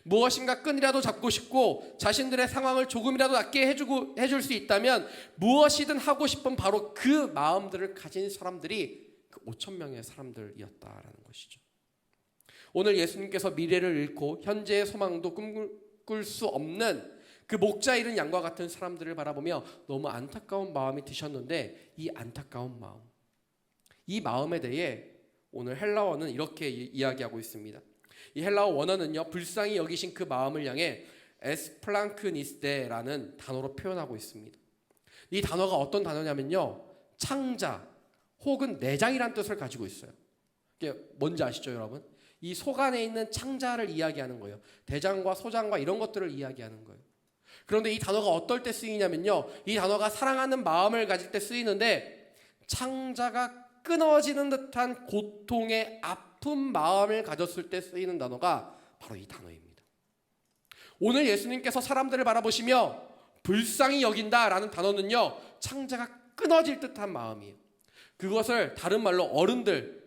무엇인가 끈이라도 잡고 싶고 자신들의 상황을 조금이라도 낫게 해줄 수 있다면 무엇이든 하고 싶은 바로 그 마음들을 가진 사람들이 그 5,000명의 사람들이었다라는 것이죠. 오늘 예수님께서 미래를 잃고 현재의 소망도 꿈꿀 수 없는 그 목자 잃은 양과 같은 사람들을 바라보며 너무 안타까운 마음이 드셨는데 이 안타까운 마음, 이 마음에 대해 오늘 헬라어는 이렇게 이야기하고 있습니다. 이 헬라어 원어는요, 불쌍히 여기신 그 마음을 향해 에스플랑크니스데라는 단어로 표현하고 있습니다. 이 단어가 어떤 단어냐면요, 창자 혹은 내장이란 뜻을 가지고 있어요. 이게 뭔지 아시죠, 여러분? 이 속 안에 있는 창자를 이야기하는 거예요. 대장과 소장과 이런 것들을 이야기하는 거예요. 그런데 이 단어가 어떨 때 쓰이냐면요, 이 단어가 사랑하는 마음을 가질 때 쓰이는데, 창자가 끊어지는 듯한 고통의 아픈 마음을 가졌을 때 쓰이는 단어가 바로 이 단어입니다. 오늘 예수님께서 사람들을 바라보시며 불쌍히 여긴다라는 단어는요, 창자가 끊어질 듯한 마음이에요. 그것을 다른 말로 어른들,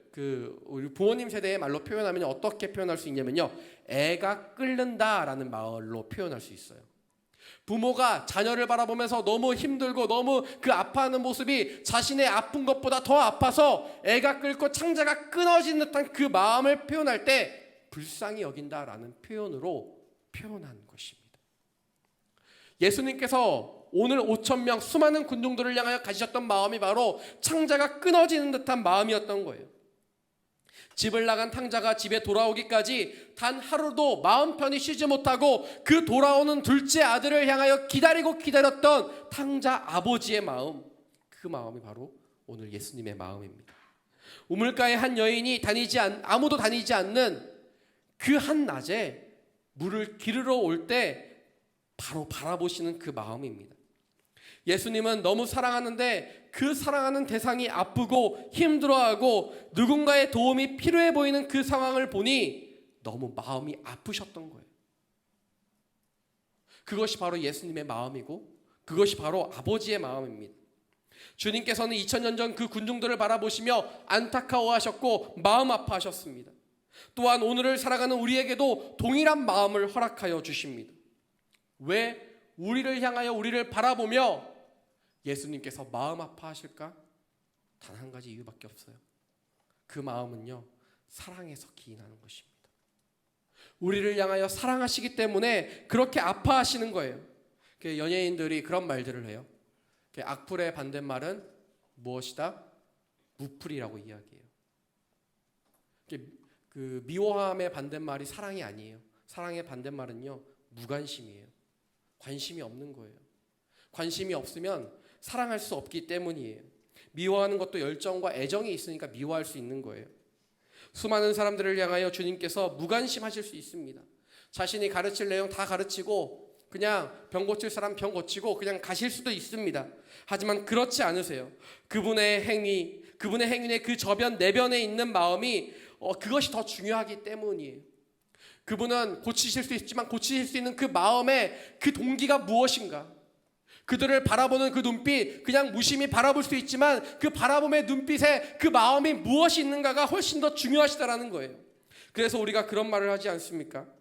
우리 부모님 세대의 말로 표현하면 어떻게 표현할 수 있냐면요, 애가 끓는다라는 말로 표현할 수 있어요. 부모가 자녀를 바라보면서 너무 힘들고 너무 그 아파하는 모습이 자신의 아픈 것보다 더 아파서 애가 끓고 창자가 끊어진 듯한 그 마음을 표현할 때 불쌍히 여긴다라는 표현으로 표현한 것입니다. 예수님께서 오늘 5,000명 수많은 군중들을 향하여 가지셨던 마음이 바로 창자가 끊어지는 듯한 마음이었던 거예요. 집을 나간 탕자가 집에 돌아오기까지 단 하루도 마음 편히 쉬지 못하고 그 돌아오는 둘째 아들을 향하여 기다렸던 탕자 아버지의 마음, 그 마음이 바로 오늘 예수님의 마음입니다. 우물가의 한 여인이 아무도 다니지 않는 그 한 낮에 물을 기르러 올 때 바로 바라보시는 그 마음입니다. 예수님은 너무 사랑하는데 그 사랑하는 대상이 아프고 힘들어하고 누군가의 도움이 필요해 보이는 그 상황을 보니 너무 마음이 아프셨던 거예요. 그것이 바로 예수님의 마음이고 그것이 바로 아버지의 마음입니다. 주님께서는 2000년 전 그 군중들을 바라보시며 안타까워하셨고 마음 아파하셨습니다. 또한 오늘을 살아가는 우리에게도 동일한 마음을 허락하여 주십니다. 왜 우리를 향하여 우리를 바라보며 예수님께서 마음 아파하실까? 단 한 가지 이유밖에 없어요. 그 마음은요, 사랑에서 기인하는 것입니다. 우리를 향하여 사랑하시기 때문에 그렇게 아파하시는 거예요. 연예인들이 그런 말들을 해요. 악플의 반대말은 무엇이다? 무플이라고 이야기해요. 그 미워함의 반대말이 사랑이 아니에요. 사랑의 반대말은요, 무관심이에요. 관심이 없는 거예요. 관심이 없으면 사랑할 수 없기 때문이에요. 미워하는 것도 열정과 애정이 있으니까 미워할 수 있는 거예요. 수많은 사람들을 향하여 주님께서 무관심하실 수 있습니다. 자신이 가르칠 내용 다 가르치고 그냥 병 고칠 사람 병 고치고 그냥 가실 수도 있습니다. 하지만 그렇지 않으세요. 그분의 행위의 그 저변 내변에 있는 마음이 그것이 더 중요하기 때문이에요. 그분은 고치실 수 있지만 고치실 수 있는 그 마음의 그 동기가 무엇인가? 그들을 바라보는 그 눈빛, 그냥 무심히 바라볼 수 있지만 그 바라봄의 눈빛에 그 마음이 무엇이 있는가가 훨씬 더 중요하시다라는 거예요. 그래서 우리가 그런 말을 하지 않습니까?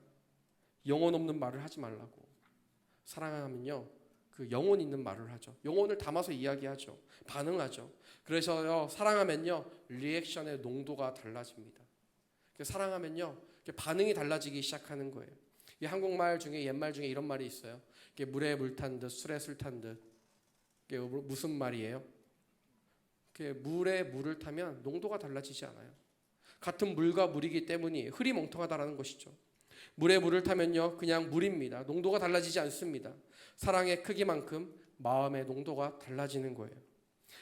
영혼 없는 말을 하지 말라고. 사랑하면요, 그 영혼 있는 말을 하죠. 영혼을 담아서 이야기하죠. 반응하죠. 그래서요, 사랑하면요, 리액션의 농도가 달라집니다. 사랑하면요, 반응이 달라지기 시작하는 거예요. 이 한국말 중에 옛말 중에 이런 말이 있어요. 물에 물 탄 듯 술에 술 탄 듯. 이게 무슨 말이에요? 물에 물을 타면 농도가 달라지지 않아요. 같은 물과 물이기 때문이 흐리멍텅하다라는 것이죠. 물에 물을 타면요, 그냥 물입니다. 농도가 달라지지 않습니다. 사랑의 크기만큼 마음의 농도가 달라지는 거예요.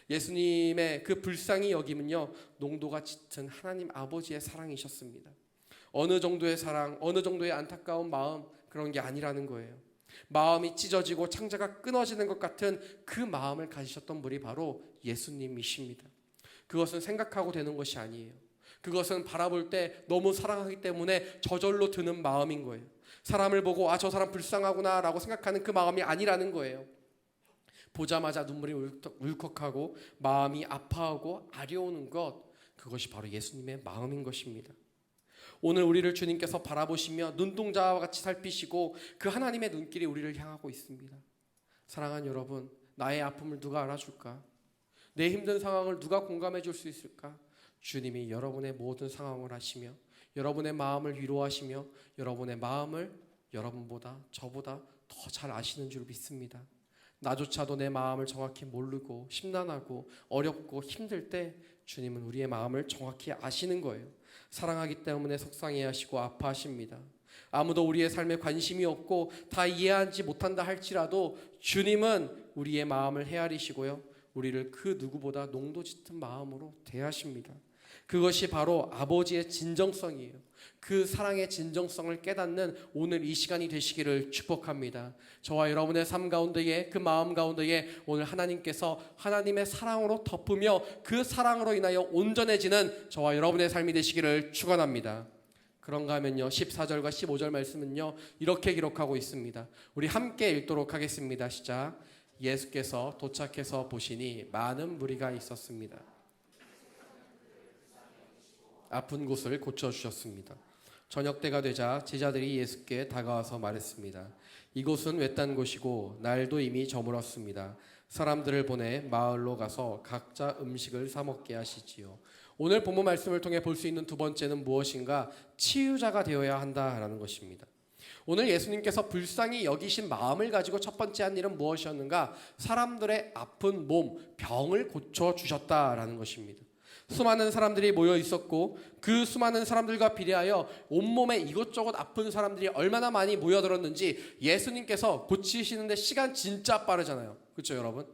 예수님의 그 불쌍히 여김은요, 농도가 짙은 하나님 아버지의 사랑이셨습니다. 어느 정도의 사랑, 어느 정도의 안타까운 마음, 그런 게 아니라는 거예요. 마음이 찢어지고 창자가 끊어지는 것 같은 그 마음을 가지셨던 분이 바로 예수님이십니다. 그것은 생각하고 되는 것이 아니에요. 그것은 바라볼 때 너무 사랑하기 때문에 저절로 드는 마음인 거예요. 사람을 보고 저 사람 불쌍하구나 라고 생각하는 그 마음이 아니라는 거예요. 보자마자 눈물이 울컥하고 마음이 아파하고 아려오는 것, 그것이 바로 예수님의 마음인 것입니다. 오늘 우리를 주님께서 바라보시며 눈동자와 같이 살피시고 그 하나님의 눈길이 우리를 향하고 있습니다. 사랑하는 여러분, 나의 아픔을 누가 알아줄까? 내 힘든 상황을 누가 공감해 줄 수 있을까? 주님이 여러분의 모든 상황을 아시며 여러분의 마음을 위로하시며 여러분의 마음을 여러분보다 저보다 더 잘 아시는 줄 믿습니다. 나조차도 내 마음을 정확히 모르고 심란하고 어렵고 힘들 때 주님은 우리의 마음을 정확히 아시는 거예요. 사랑하기 때문에 속상해하시고 아파하십니다. 아무도 우리의 삶에 관심이 없고 다 이해하지 못한다 할지라도 주님은 우리의 마음을 헤아리시고요, 우리를 그 누구보다 농도 짙은 마음으로 대하십니다. 그것이 바로 아버지의 진정성이에요. 그 사랑의 진정성을 깨닫는 오늘 이 시간이 되시기를 축복합니다. 저와 여러분의 삶 가운데에, 그 마음 가운데에 오늘 하나님께서 하나님의 사랑으로 덮으며 그 사랑으로 인하여 온전해지는 저와 여러분의 삶이 되시기를 축원합니다. 그런가 하면요, 14절과 15절 말씀은요 이렇게 기록하고 있습니다. 우리 함께 읽도록 하겠습니다. 시작. 예수께서 도착해서 보시니 많은 무리가 있었습니다. 아픈 곳을 고쳐주셨습니다. 저녁 때가 되자 제자들이 예수께 다가와서 말했습니다. 이곳은 외딴 곳이고 날도 이미 저물었습니다. 사람들을 보내 마을로 가서 각자 음식을 사 먹게 하시지요. 오늘 본문 말씀을 통해 볼 수 있는 두 번째는 무엇인가? 치유자가 되어야 한다라는 것입니다. 오늘 예수님께서 불쌍히 여기신 마음을 가지고 첫 번째 한 일은 무엇이었는가? 사람들의 아픈 몸, 병을 고쳐주셨다라는 것입니다. 수많은 사람들이 모여 있었고 그 수많은 사람들과 비례하여 온몸에 이것저것 아픈 사람들이 얼마나 많이 모여들었는지 예수님께서 고치시는데 시간 진짜 빠르잖아요. 그렇죠, 여러분?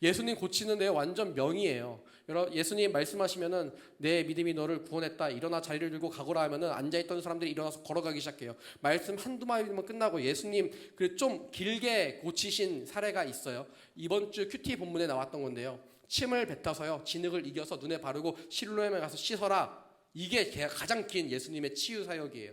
예수님 고치는데 완전 명이에요. 예수님 말씀하시면은 내 믿음이 너를 구원했다, 일어나 자리를 들고 가거라 하면은 앉아있던 사람들이 일어나서 걸어가기 시작해요. 말씀 한두 마디만 끝나고 예수님 좀 길게 고치신 사례가 있어요. 이번 주 큐티 본문에 나왔던 건데요. 침을 뱉어서요, 진흙을 이겨서 눈에 바르고 실로암에 가서 씻어라. 이게 가장 긴 예수님의 치유 사역이에요.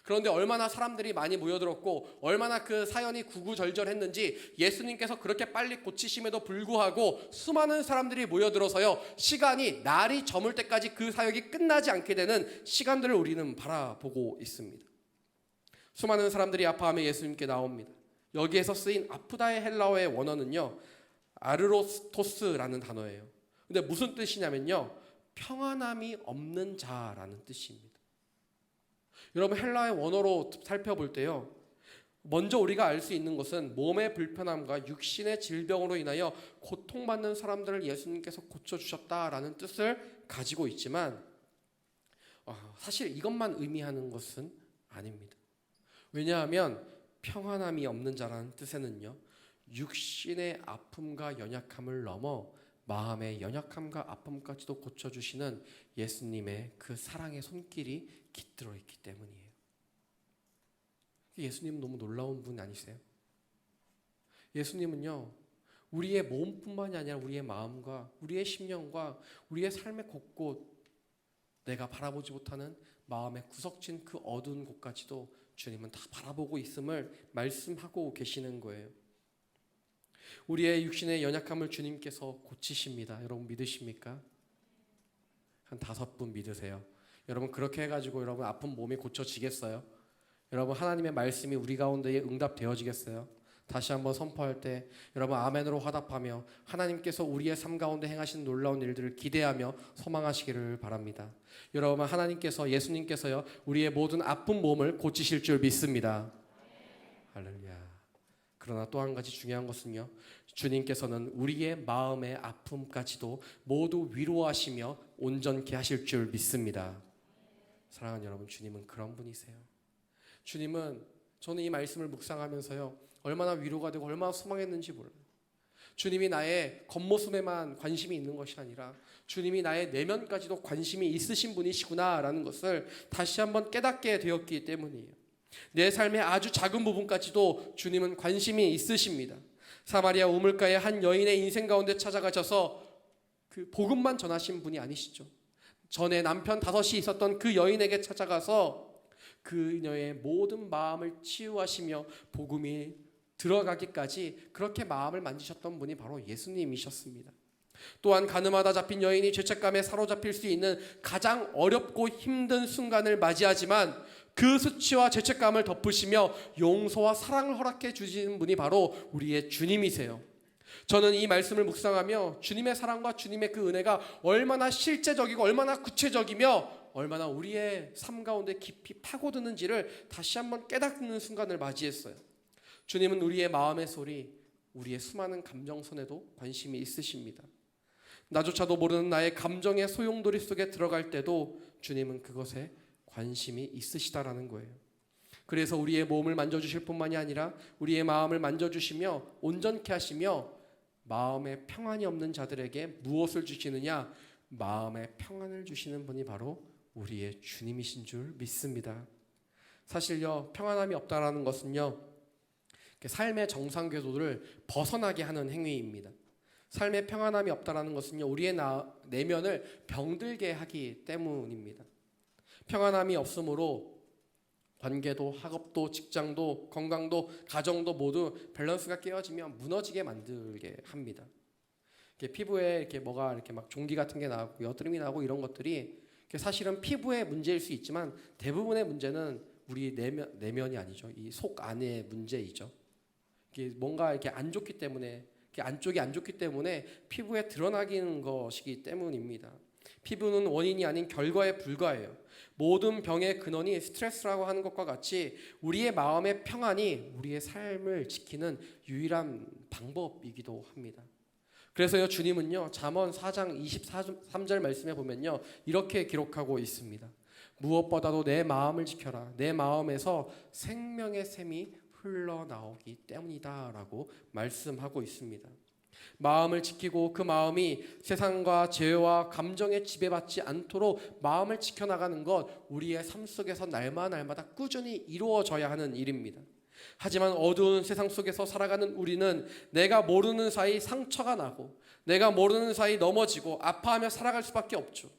그런데 얼마나 사람들이 많이 모여들었고 얼마나 그 사연이 구구절절했는지 예수님께서 그렇게 빨리 고치심에도 불구하고 수많은 사람들이 모여들어서요, 시간이 날이 저물 때까지 그 사역이 끝나지 않게 되는 시간들을 우리는 바라보고 있습니다. 수많은 사람들이 아파하며 예수님께 나옵니다. 여기에서 쓰인 아프다의 헬라어의 원어는요, 아르로토스라는 단어예요. 근데 무슨 뜻이냐면요, 평안함이 없는 자라는 뜻입니다. 여러분, 헬라의 원어로 살펴볼 때요, 먼저 우리가 알 수 있는 것은 몸의 불편함과 육신의 질병으로 인하여 고통받는 사람들을 예수님께서 고쳐주셨다라는 뜻을 가지고 있지만 사실 이것만 의미하는 것은 아닙니다. 왜냐하면 평안함이 없는 자라는 뜻에는요, 육신의 아픔과 연약함을 넘어 마음의 연약함과 아픔까지도 고쳐주시는 예수님의 그 사랑의 손길이 깃들어 있기 때문이에요. 예수님은 너무 놀라운 분 아니세요? 예수님은요, 우리의 몸뿐만이 아니라 우리의 마음과 우리의 심령과 우리의 삶의 곳곳, 내가 바라보지 못하는 마음의 구석진 그 어두운 곳까지도 주님은 다 바라보고 있음을 말씀하고 계시는 거예요. 우리의 육신의 연약함을 주님께서 고치십니다. 여러분 믿으십니까? 한 5분 믿으세요. 여러분 그렇게 해가지고 여러분 아픈 몸이 고쳐지겠어요? 여러분 하나님의 말씀이 우리 가운데에 응답되어지겠어요? 다시 한번 선포할 때 여러분 아멘으로 화답하며 하나님께서 우리의 삶 가운데 행하신 놀라운 일들을 기대하며 소망하시기를 바랍니다. 여러분 하나님께서, 예수님께서요, 우리의 모든 아픈 몸을 고치실 줄 믿습니다. 할렐루야. 그러나 또 한 가지 중요한 것은요, 주님께서는 우리의 마음의 아픔까지도 모두 위로하시며 온전케 하실 줄 믿습니다. 사랑하는 여러분, 주님은 그런 분이세요. 주님은, 저는 이 말씀을 묵상하면서요, 얼마나 위로가 되고 얼마나 소망했는지 몰라요. 주님이 나의 겉모습에만 관심이 있는 것이 아니라 주님이 나의 내면까지도 관심이 있으신 분이시구나라는 것을 다시 한번 깨닫게 되었기 때문이에요. 내 삶의 아주 작은 부분까지도 주님은 관심이 있으십니다. 사마리아 우물가의 한 여인의 인생 가운데 찾아가셔서 그 복음만 전하신 분이 아니시죠. 전에 남편 5이 있었던 그 여인에게 찾아가서 그녀의 모든 마음을 치유하시며 복음이 들어가기까지 그렇게 마음을 만지셨던 분이 바로 예수님이셨습니다. 또한 가늠하다 잡힌 여인이 죄책감에 사로잡힐 수 있는 가장 어렵고 힘든 순간을 맞이하지만 그 수치와 죄책감을 덮으시며 용서와 사랑을 허락해 주시는 분이 바로 우리의 주님이세요. 저는 이 말씀을 묵상하며 주님의 사랑과 주님의 그 은혜가 얼마나 실제적이고 얼마나 구체적이며 얼마나 우리의 삶 가운데 깊이 파고드는지를 다시 한번 깨닫는 순간을 맞이했어요. 주님은 우리의 마음의 소리, 우리의 수많은 감정선에도 관심이 있으십니다. 나조차도 모르는 나의 감정의 소용돌이 속에 들어갈 때도 주님은 그것에 관심이 있으시다라는 거예요. 그래서 우리의 몸을 만져주실 뿐만이 아니라 우리의 마음을 만져주시며 온전케 하시며 마음에 평안이 없는 자들에게 무엇을 주시느냐? 마음의 평안을 주시는 분이 바로 우리의 주님이신 줄 믿습니다. 사실요, 평안함이 없다라는 것은요, 삶의 정상 궤도를 벗어나게 하는 행위입니다. 삶의 평안함이 없다라는 것은요, 우리의 내면을 병들게 하기 때문입니다. 평안함이 없으므로 관계도, 학업도, 직장도, 건강도, 가정도 모두 밸런스가 깨어지면 무너지게 만들게 합니다. 이렇게 피부에 이렇게 뭐가 이렇게 막 종기 같은 게 나고 여드름이 나고 이런 것들이 사실은 피부의 문제일 수 있지만 대부분의 문제는 우리 내면이 아니죠. 이 속 안의 문제이죠. 이게 뭔가 이렇게 안 좋기 때문에, 안쪽이 안 좋기 때문에 피부에 드러나기는 것이기 때문입니다. 피부는 원인이 아닌 결과에 불과해요. 모든 병의 근원이 스트레스라고 하는 것과 같이 우리의 마음의 평안이 우리의 삶을 지키는 유일한 방법이기도 합니다. 그래서요, 주님은요, 잠언 4장 23절 말씀에 보면요, 이렇게 기록하고 있습니다. 무엇보다도 내 마음을 지켜라. 내 마음에서 생명의 샘이 흘러나오기 때문이다 라고 말씀하고 있습니다. 마음을 지키고 그 마음이 세상과 죄와 감정에 지배받지 않도록 마음을 지켜나가는 것, 우리의 삶 속에서 날마다 꾸준히 이루어져야 하는 일입니다. 하지만 어두운 세상 속에서 살아가는 우리는 내가 모르는 사이 상처가 나고 내가 모르는 사이 넘어지고 아파하며 살아갈 수밖에 없죠.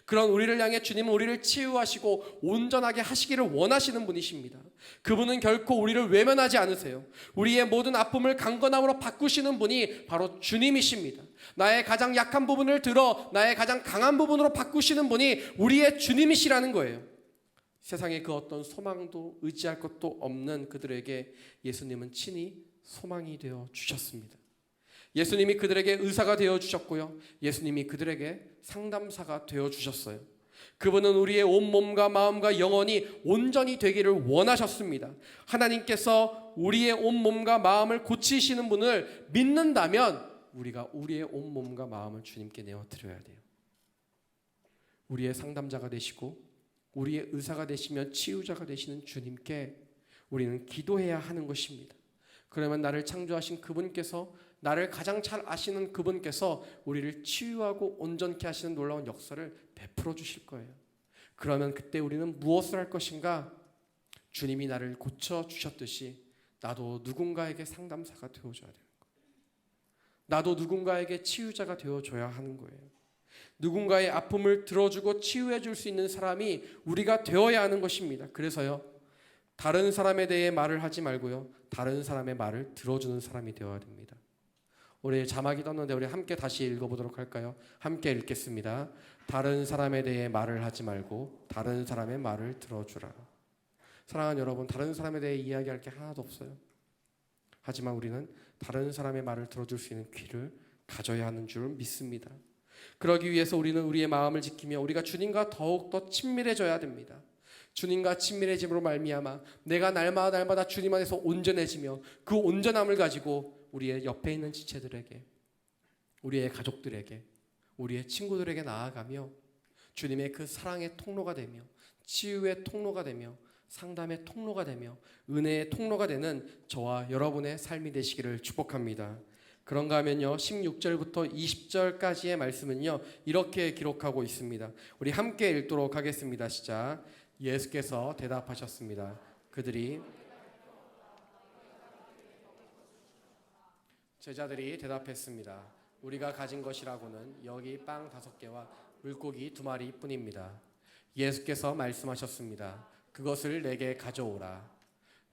그런 우리를 향해 주님은 우리를 치유하시고 온전하게 하시기를 원하시는 분이십니다. 그분은 결코 우리를 외면하지 않으세요. 우리의 모든 아픔을 강건함으로 바꾸시는 분이 바로 주님이십니다. 나의 가장 약한 부분을 들어 나의 가장 강한 부분으로 바꾸시는 분이 우리의 주님이시라는 거예요. 세상에 그 어떤 소망도 의지할 것도 없는 그들에게 예수님은 친히 소망이 되어 주셨습니다. 예수님이 그들에게 의사가 되어 주셨고요, 예수님이 그들에게 상담사가 되어 주셨어요. 그분은 우리의 온몸과 마음과 영혼이 온전히 되기를 원하셨습니다. 하나님께서 우리의 온몸과 마음을 고치시는 분을 믿는다면 우리가 우리의 온몸과 마음을 주님께 내어드려야 돼요. 우리의 상담자가 되시고 우리의 의사가 되시며 치유자가 되시는 주님께 우리는 기도해야 하는 것입니다. 그러면 나를 창조하신 그분께서, 나를 가장 잘 아시는 그분께서 우리를 치유하고 온전케 하시는 놀라운 역사를 베풀어 주실 거예요. 그러면 그때 우리는 무엇을 할 것인가? 주님이 나를 고쳐 주셨듯이 나도 누군가에게 상담사가 되어줘야 되는 거예요. 나도 누군가에게 치유자가 되어줘야 하는 거예요. 누군가의 아픔을 들어주고 치유해 줄 수 있는 사람이 우리가 되어야 하는 것입니다. 그래서요, 다른 사람에 대해 말을 하지 말고요, 다른 사람의 말을 들어주는 사람이 되어야 됩니다. 우리 자막이 떴는데 우리 함께 다시 읽어보도록 할까요? 함께 읽겠습니다. 다른 사람에 대해 말을 하지 말고 다른 사람의 말을 들어주라. 사랑하는 여러분, 다른 사람에 대해 이야기할 게 하나도 없어요. 하지만 우리는 다른 사람의 말을 들어줄 수 있는 귀를 가져야 하는 줄 믿습니다. 그러기 위해서 우리는 우리의 마음을 지키며 우리가 주님과 더욱더 친밀해져야 됩니다. 주님과 친밀해짐으로 말미암아 내가 날마다 주님 안에서 온전해지며 그 온전함을 가지고 우리의 옆에 있는 지체들에게, 우리의 가족들에게, 우리의 친구들에게 나아가며 주님의 그 사랑의 통로가 되며 치유의 통로가 되며 상담의 통로가 되며 은혜의 통로가 되는 저와 여러분의 삶이 되시기를 축복합니다. 그런가 하면요, 16절부터 20절까지의 말씀은요, 이렇게 기록하고 있습니다. 우리 함께 읽도록 하겠습니다. 시작. 예수께서 대답하셨습니다. 제자들이 대답했습니다. 우리가 가진 것이라고는 여기 빵 5개와 물고기 2마리 뿐입니다. 예수께서 말씀하셨습니다. 그것을 내게 가져오라.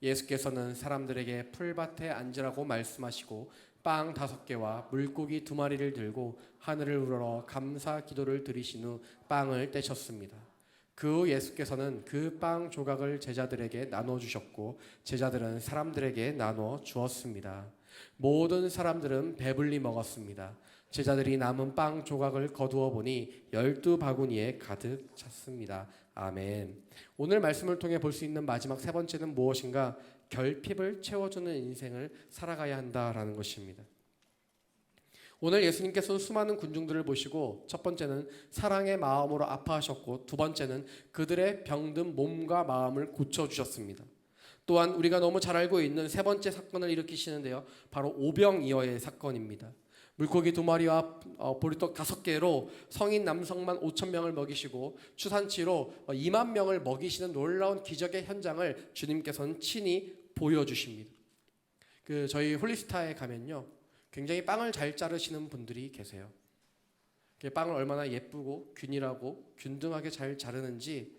예수께서는 사람들에게 풀밭에 앉으라고 말씀하시고 빵 5개와 물고기 2마리를 들고 하늘을 우러러 감사 기도를 드리신 후 빵을 떼셨습니다. 그 후 예수께서는 그 빵 조각을 제자들에게 나눠주셨고 제자들은 사람들에게 나눠 주었습니다. 모든 사람들은 배불리 먹었습니다. 제자들이 남은 빵 조각을 거두어 보니 12바구니에 가득 찼습니다. 아멘. 오늘 말씀을 통해 볼 수 있는 마지막 3번째는 무엇인가? 결핍을 채워주는 인생을 살아가야 한다라는 것입니다. 오늘 예수님께서는 수많은 군중들을 보시고 첫 번째는 사랑의 마음으로 아파하셨고 두 번째는 그들의 병든 몸과 마음을 고쳐주셨습니다. 또한 우리가 너무 잘 알고 있는 세 번째 사건을 일으키시는데요. 바로 오병이어의 사건입니다. 물고기 2마리와 보리떡 5개로 성인 남성만 5천 명을 먹이시고 추산치로 2만 명을 먹이시는 놀라운 기적의 현장을 주님께서는 친히 보여주십니다. 저희 홀리스타에 가면요, 굉장히 빵을 잘 자르시는 분들이 계세요. 빵을 얼마나 예쁘고 균일하고 균등하게 잘 자르는지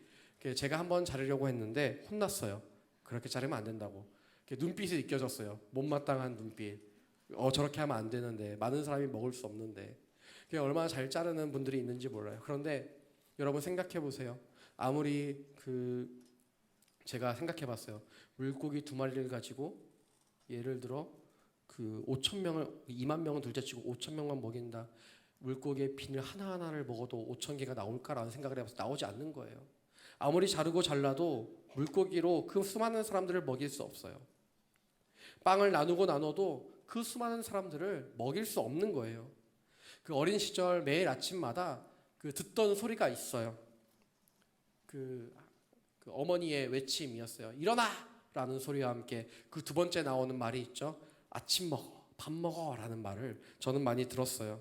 제가 한번 자르려고 했는데 혼났어요. 그렇게 자르면 안 된다고. 눈빛이 느껴졌어요. 못마땅한 눈빛. 저렇게 하면 안 되는데, 많은 사람이 먹을 수 없는데. 얼마나 잘 자르는 분들이 있는지 몰라요. 그런데 여러분 생각해 보세요. 아무리 제가 생각해 봤어요. 물고기 2마리를 가지고 예를 들어 2만 명은 둘째치고 5천 명만 먹인다. 물고기의 비늘 하나하나를 먹어도 5천 개가 나올까라는 생각을 해봐서 나오지 않는 거예요. 아무리 자르고 잘라도 물고기로 그 수많은 사람들을 먹일 수 없어요. 빵을 나누고 나눠도 그 수많은 사람들을 먹일 수 없는 거예요. 어린 시절 매일 아침마다 듣던 소리가 있어요. 어머니의 외침이었어요. 일어나! 라는 소리와 함께 두 번째 나오는 말이 있죠. 아침 먹어, 밥 먹어 라는 말을 저는 많이 들었어요.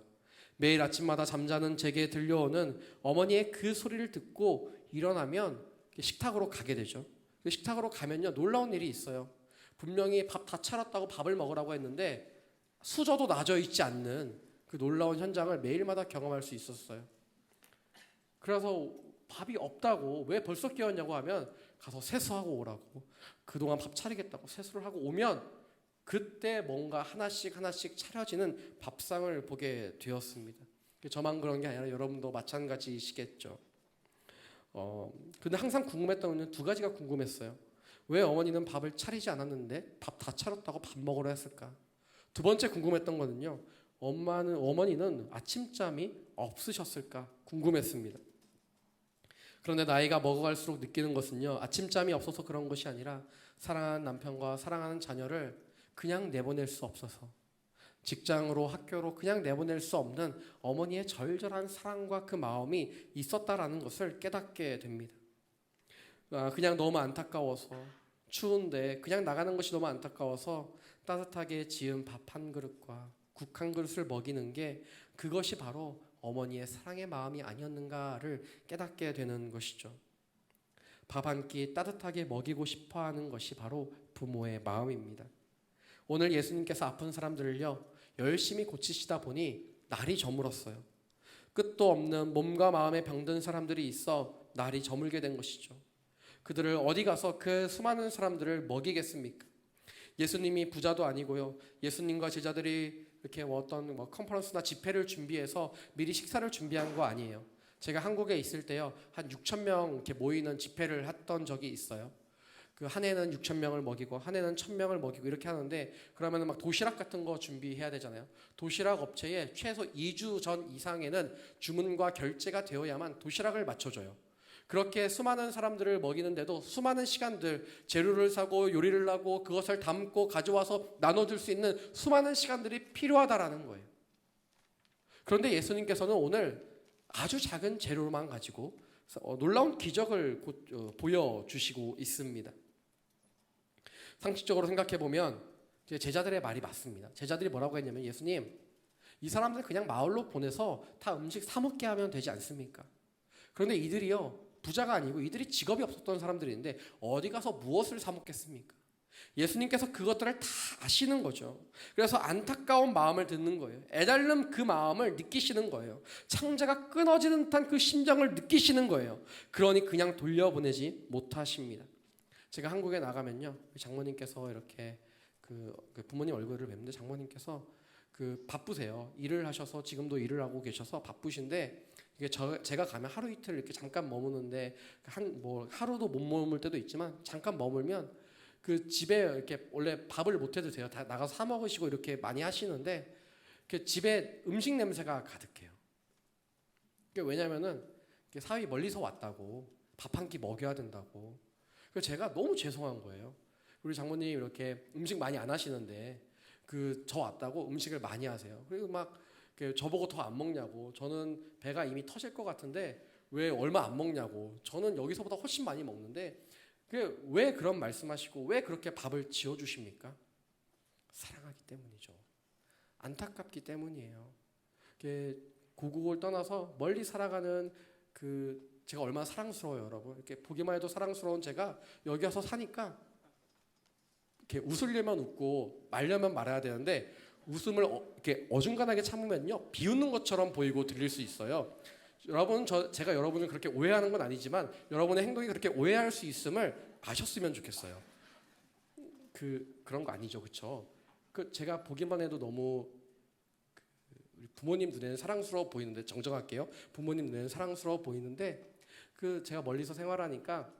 매일 아침마다 잠자는 제게 들려오는 어머니의 그 소리를 듣고 일어나면 식탁으로 가게 되죠. 식탁으로 가면요, 놀라운 일이 있어요. 분명히 밥 다 차렸다고 밥을 먹으라고 했는데 수저도 놔져 있지 않는 놀라운 현장을 매일마다 경험할 수 있었어요. 그래서 밥이 없다고 왜 벌써 깨웠냐고 하면 가서 세수하고 오라고, 그동안 밥 차리겠다고 세수를 하고 오면 그때 뭔가 하나씩 차려지는 밥상을 보게 되었습니다. 저만 그런 게 아니라 여러분도 마찬가지시겠죠. 근데 항상 궁금했던 건 2가지가 궁금했어요. 왜 어머니는 밥을 차리지 않았는데 밥 다 차렸다고 밥 먹으러 했을까? 2번째 궁금했던 거는요, 어머니는 아침잠이 없으셨을까 궁금했습니다. 그런데 나이가 먹어갈수록 느끼는 것은요, 아침잠이 없어서 그런 것이 아니라 사랑하는 남편과 사랑하는 자녀를 그냥 내보낼 수 없어서, 직장으로 학교로 그냥 내보낼 수 없는 어머니의 절절한 사랑과 그 마음이 있었다라는 것을 깨닫게 됩니다. 그냥 너무 안타까워서, 추운데 그냥 나가는 것이 너무 안타까워서 따뜻하게 지은 밥 한 그릇과 국 한 그릇을 먹이는 게 그것이 바로 어머니의 사랑의 마음이 아니었는가를 깨닫게 되는 것이죠. 밥 한 끼 따뜻하게 먹이고 싶어하는 것이 바로 부모의 마음입니다. 오늘 예수님께서 아픈 사람들을요, 열심히 고치시다 보니 날이 저물었어요. 끝도 없는 몸과 마음에 병든 사람들이 있어 날이 저물게 된 것이죠. 그들을 어디 가서 그 수많은 사람들을 먹이겠습니까? 예수님이 부자도 아니고요, 예수님과 제자들이 이렇게 어떤 컨퍼런스나 집회를 준비해서 미리 식사를 준비한 거 아니에요. 제가 한국에 있을 때요, 한 6천 명 이렇게 모이는 집회를 했던 적이 있어요. 한 해는 6천 명을 먹이고 한 해는 1,000명을 먹이고 이렇게 하는데, 그러면 막 도시락 같은 거 준비해야 되잖아요. 도시락 업체에 최소 2주 전 이상에는 주문과 결제가 되어야만 도시락을 맞춰줘요. 그렇게 수많은 사람들을 먹이는데도 수많은 시간들, 재료를 사고 요리를 하고 그것을 담고 가져와서 나눠줄 수 있는 수많은 시간들이 필요하다라는 거예요. 그런데 예수님께서는 오늘 아주 작은 재료만 가지고 놀라운 기적을 보여주시고 있습니다. 상식적으로 생각해보면 제자들의 말이 맞습니다. 제자들이 뭐라고 했냐면, 예수님, 이 사람들 그냥 마을로 보내서 다 음식 사 먹게 하면 되지 않습니까? 그런데 이들이요, 부자가 아니고 이들이 직업이 없었던 사람들인데 어디 가서 무엇을 사 먹겠습니까? 예수님께서 그것들을 다 아시는 거죠. 그래서 안타까운 마음을 듣는 거예요. 애달름 그 마음을 느끼시는 거예요. 창자가 끊어지는 듯한 그 심정을 느끼시는 거예요. 그러니 그냥 돌려보내지 못하십니다. 제가 한국에 나가면요, 장모님께서 이렇게 부모님 얼굴을 뵙는데, 장모님께서 바쁘세요. 일을 하셔서 지금도 일을 하고 계셔서 바쁘신데, 이게 제가 가면 하루 이틀 이렇게 잠깐 머무는데, 하루도 못 머물 때도 있지만 잠깐 머물면 집에 이렇게 원래 밥을 못 해도 돼요. 다 나가서 사 먹으시고 이렇게 많이 하시는데, 집에 음식 냄새가 가득해요. 왜냐면은 사위 멀리서 왔다고 밥 한 끼 먹여야 된다고. 그래서 제가 너무 죄송한 거예요. 우리 장모님 이렇게 음식 많이 안 하시는데 저 왔다고 음식을 많이 하세요. 그리고 막 저보고 더 안 먹냐고, 저는 배가 이미 터질 것 같은데 왜 얼마 안 먹냐고, 저는 여기서보다 훨씬 많이 먹는데 왜 그런 말씀하시고 왜 그렇게 밥을 지어주십니까? 사랑하기 때문이죠. 안타깝기 때문이에요. 고국을 떠나서 멀리 살아가는 제가 얼마나 사랑스러워요, 여러분. 이렇게 보기만 해도 사랑스러운 제가 여기 와서 사니까 이렇게 웃으려면 웃고 말려면 말아야 되는데 웃음을 이렇게 어중간하게 참으면요 비웃는 것처럼 보이고 들릴 수 있어요. 여러분, 제가 여러분을 그렇게 오해하는 건 아니지만 여러분의 행동이 그렇게 오해할 수 있음을 아셨으면 좋겠어요. 그런 거 아니죠, 그렇죠? 제가 보기만 해도 너무 우리 부모님 눈에는 사랑스러워 보이는데, 정정할게요. 부모님 눈에는 사랑스러워 보이는데 제가 멀리서 생활하니까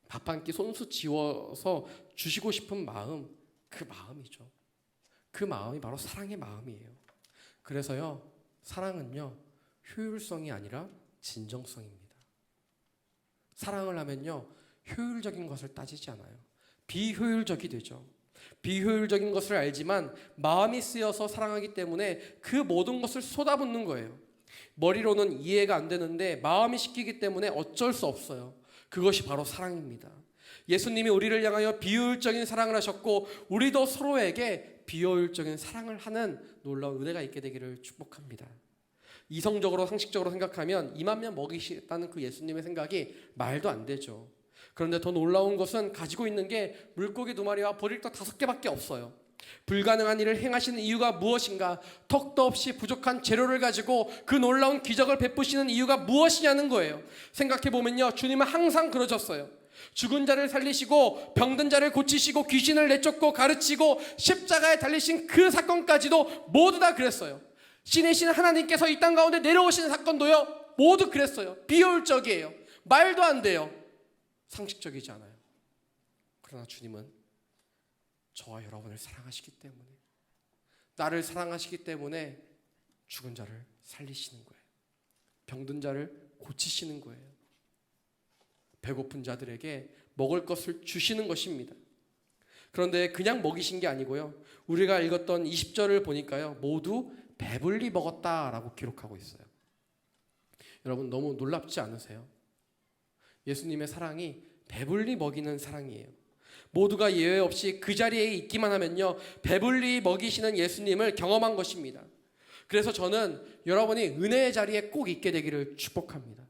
밥 한 끼 손수 지워서 주시고 싶은 마음, 그 마음이죠. 그 마음이 바로 사랑의 마음이에요. 그래서요, 사랑은요 효율성이 아니라 진정성입니다. 사랑을 하면요 효율적인 것을 따지지 않아요. 비효율적이 되죠. 비효율적인 것을 알지만 마음이 쓰여서 사랑하기 때문에 그 모든 것을 쏟아붓는 거예요. 머리로는 이해가 안 되는데 마음이 시키기 때문에 어쩔 수 없어요. 그것이 바로 사랑입니다. 예수님이 우리를 향하여 비효율적인 사랑을 하셨고 우리도 서로에게 비효율적인 사랑을 하는 놀라운 은혜가 있게 되기를 축복합니다. 이성적으로 상식적으로 생각하면 2만 명 먹이시겠다는 그 예수님의 생각이 말도 안 되죠. 그런데 더 놀라운 것은 가지고 있는 게 물고기 2마리와 보리떡 5개밖에 없어요. 불가능한 일을 행하시는 이유가 무엇인가? 턱도 없이 부족한 재료를 가지고 그 놀라운 기적을 베푸시는 이유가 무엇이냐는 거예요. 생각해보면요, 주님은 항상 그러셨어요. 죽은 자를 살리시고 병든 자를 고치시고 귀신을 내쫓고 가르치고 십자가에 달리신 그 사건까지도 모두 다 그랬어요. 신이신 하나님께서 이 땅 가운데 내려오시는 사건도요 모두 그랬어요. 비효율적이에요. 말도 안 돼요. 상식적이지 않아요. 그러나 주님은 저와 여러분을 사랑하시기 때문에, 나를 사랑하시기 때문에 죽은 자를 살리시는 거예요. 병든 자를 고치시는 거예요. 배고픈 자들에게 먹을 것을 주시는 것입니다. 그런데 그냥 먹이신 게 아니고요, 우리가 읽었던 20절을 보니까요 모두 배불리 먹었다라고 기록하고 있어요. 여러분, 너무 놀랍지 않으세요? 예수님의 사랑이 배불리 먹이는 사랑이에요. 모두가 예외 없이 그 자리에 있기만 하면요 배불리 먹이시는 예수님을 경험한 것입니다. 그래서 저는 여러분이 은혜의 자리에 꼭 있게 되기를 축복합니다.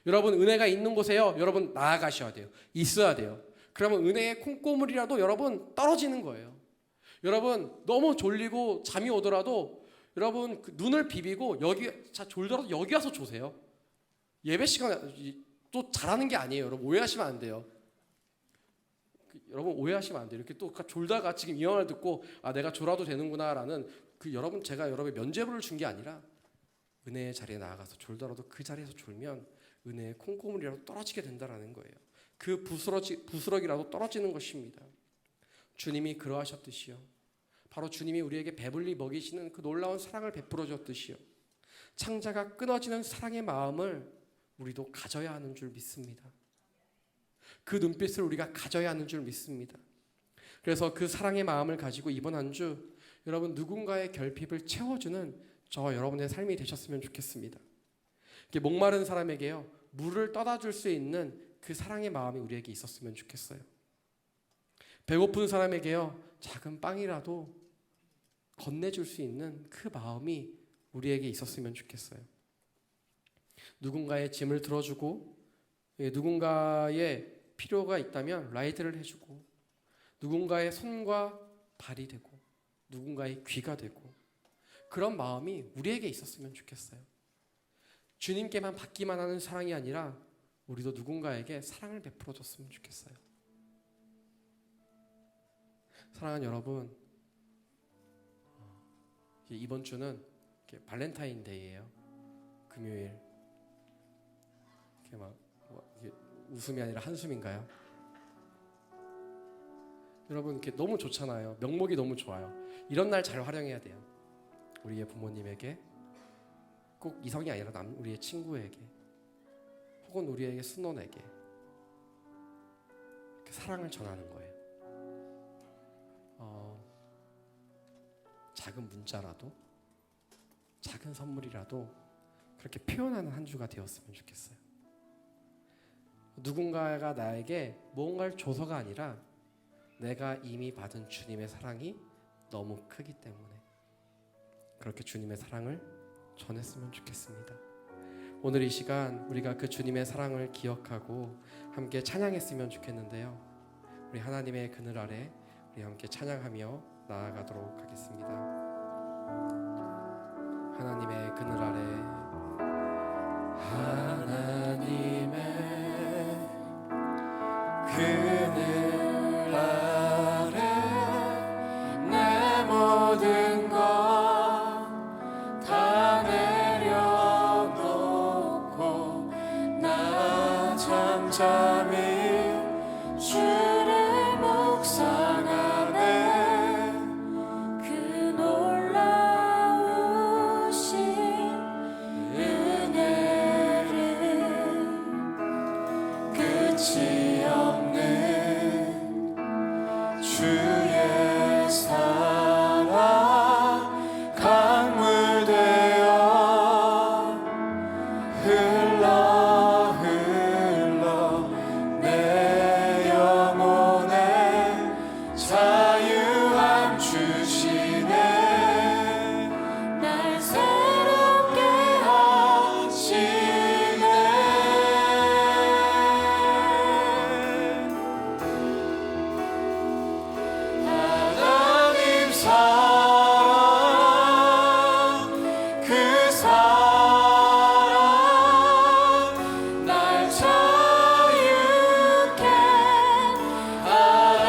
여러분, 은혜가 있는 곳에요 여러분 나아가셔야 돼요. 있어야 돼요. 그러면 은혜의 콩고물이라도 여러분 떨어지는 거예요. 여러분, 너무 졸리고 잠이 오더라도 여러분 눈을 비비고 졸더라도 여기 와서 조세요. 예배 시간에 또 잘하는 게 아니에요. 여러분, 오해하시면 안 돼요. 여러분, 오해하시면 안 돼요. 이렇게 또 졸다가 지금 이 말을 듣고 내가 졸아도 되는구나라는 제가 여러분의 면죄부를 준 게 아니라 은혜의 자리에 나아가서 졸더라도 그 자리에서 졸면 은혜의 콩고물이라도 떨어지게 된다라는 거예요. 그 부스러기라도 떨어지는 것입니다. 주님이 그러하셨듯이요, 바로 주님이 우리에게 배불리 먹이시는 그 놀라운 사랑을 베풀어 줬듯이요, 창자가 끊어지는 사랑의 마음을 우리도 가져야 하는 줄 믿습니다. 그 눈빛을 우리가 가져야 하는 줄 믿습니다. 그래서 그 사랑의 마음을 가지고 이번 한 주 여러분 누군가의 결핍을 채워주는 저와 여러분의 삶이 되셨으면 좋겠습니다. 목마른 사람에게요 물을 떠다 줄 수 있는 그 사랑의 마음이 우리에게 있었으면 좋겠어요. 배고픈 사람에게요 작은 빵이라도 건네줄 수 있는 그 마음이 우리에게 있었으면 좋겠어요. 누군가의 짐을 들어주고, 누군가의 필요가 있다면 라이드를 해주고, 누군가의 손과 발이 되고, 누군가의 귀가 되고, 그런 마음이 우리에게 있었으면 좋겠어요. 주님께만 받기만 하는 사랑이 아니라 우리도 누군가에게 사랑을 베풀어 줬으면 좋겠어요. 사랑하는 여러분, 이번 주는 발렌타인데이예요. 금요일. 이게 웃음이 아니라 한숨인가요? 여러분, 이렇게 너무 좋잖아요. 명목이 너무 좋아요. 이런 날 잘 활용해야 돼요. 우리의 부모님에게, 꼭 이성이 아니라 우리의 친구에게, 혹은 우리에게 순원에게 이렇게 사랑을 전하는 거예요. 작은 문자라도, 작은 선물이라도 그렇게 표현하는 한 주가 되었으면 좋겠어요. 누군가가 나에게 뭔가를 줘서가 아니라 내가 이미 받은 주님의 사랑이 너무 크기 때문에 그렇게 주님의 사랑을 전했으면 좋겠습니다. 오늘 이 시간 우리가 그 주님의 사랑을 기억하고 함께 찬양했으면 좋겠는데요. 우리 하나님의 그늘 아래 우리 함께 찬양하며 나아가도록 하겠습니다. 하나님의 그늘 아래, 하나님의 그늘 아래 내 모든 것 다 내려놓고 나 잠잠히 주를 묵상하네. 그 놀라우신 은혜를 끝이 없는 주의 사랑 강물 되어 흘러 흘러 내 영혼에 자유함 주시네. 날 새롭게 하나님 사랑 그 사랑 날 자유케 하네.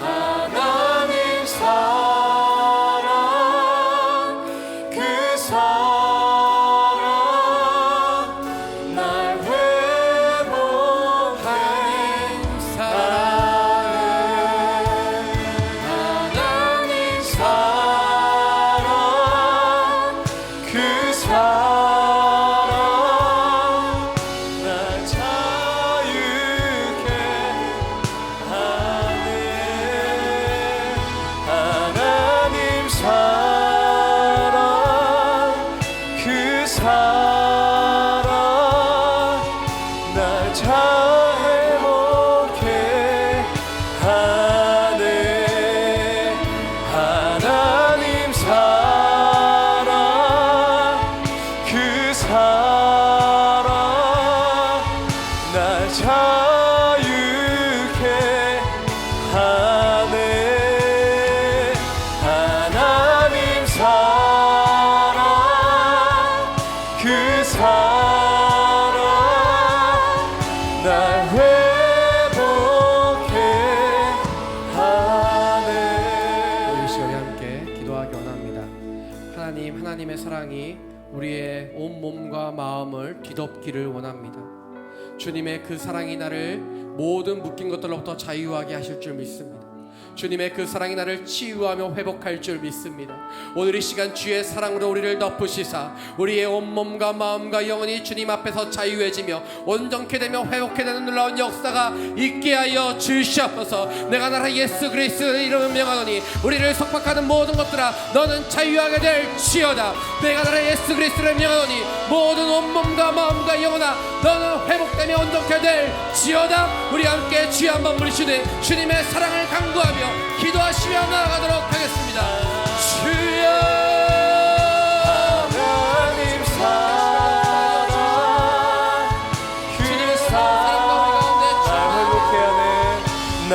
하나님 사랑 그 사랑 날 회복해 하나님 사랑 그 사랑 날 자유케 하네. 하나님 사랑 그 사랑 날 자유케 하네. 하나님 사랑 그 사랑 날 자유케 하네. 하나님 사랑 그 사랑 날 회복해 하네. 우리 이 시간에 함께 기도하기 원합니다. 하나님, 하나님의 사랑이 우리의 온 몸과 마음을 뒤덮기를 원합니다. 주님의 그 사랑이 나를 모든 묶인 것들로부터 자유하게 하실 줄 믿습니다. 주님의 그 사랑이 나를 치유하며 회복할 줄 믿습니다. 오늘 이 시간 주의 사랑으로 우리를 덮으시사 우리의 온몸과 마음과 영혼이 주님 앞에서 자유해지며 온전케 되며 회복케 되는 놀라운 역사가 있게 하여 주시옵소서. 내가 나라 예수 그리스도의 이름을 명하노니 우리를 속박하는 모든 것들아 너는 자유하게 될지어다. 내가 나라 예수 그리스도를 명하노니 모든 온몸과 마음과 영혼아 너는 회복되며 온전케 될지어다. 우리 함께 주여 한번 부르시되 주님의 사랑을 강구하며 기도하시며 나아가도록 하겠습니다. 주여 하나님 사랑 그 사랑 날 회복해 하네. 날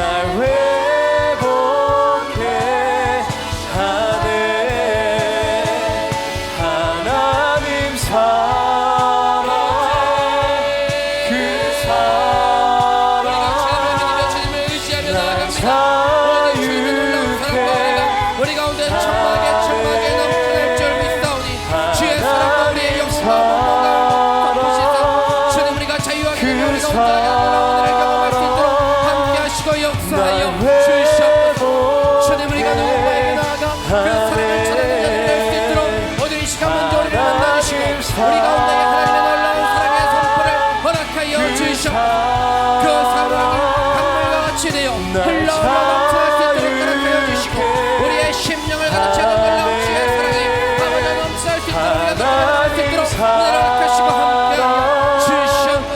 회복해 하네. 하나님 사랑 그 사랑 주님을 의지하며 나아갑니다. 우리 가운데 천막에 넘쳐날 줄 믿사오니 주의 사랑과 우리의 영혼과 몸과 덮으시사 주님 우리가 자유하게 되며 우리가 온전하게 오늘을 경험할 수 있도록 함께 하시고 역사하여 주시옵소서. 주님 우리가 누군가에게 나아가 그 사랑을 전하는 자들이 될 수 있도록 오늘 이 시간 먼저 우리를 만나주시고 우리 가운데 하나님의 놀라운 사랑의 선포를 허락하여 주시옵소서. 그 사랑이 강물과 같이 되어 흘러오며 넘쳐날 수 있도록 허락하여 주시고 우리의 심령을 가득채우는 놀라운 주의 사랑이 아버지 넘쳐날 수 있도록 우리가 넘쳐날 수 있도록 은혜를 허락하시고 함께하여 주시옵소서.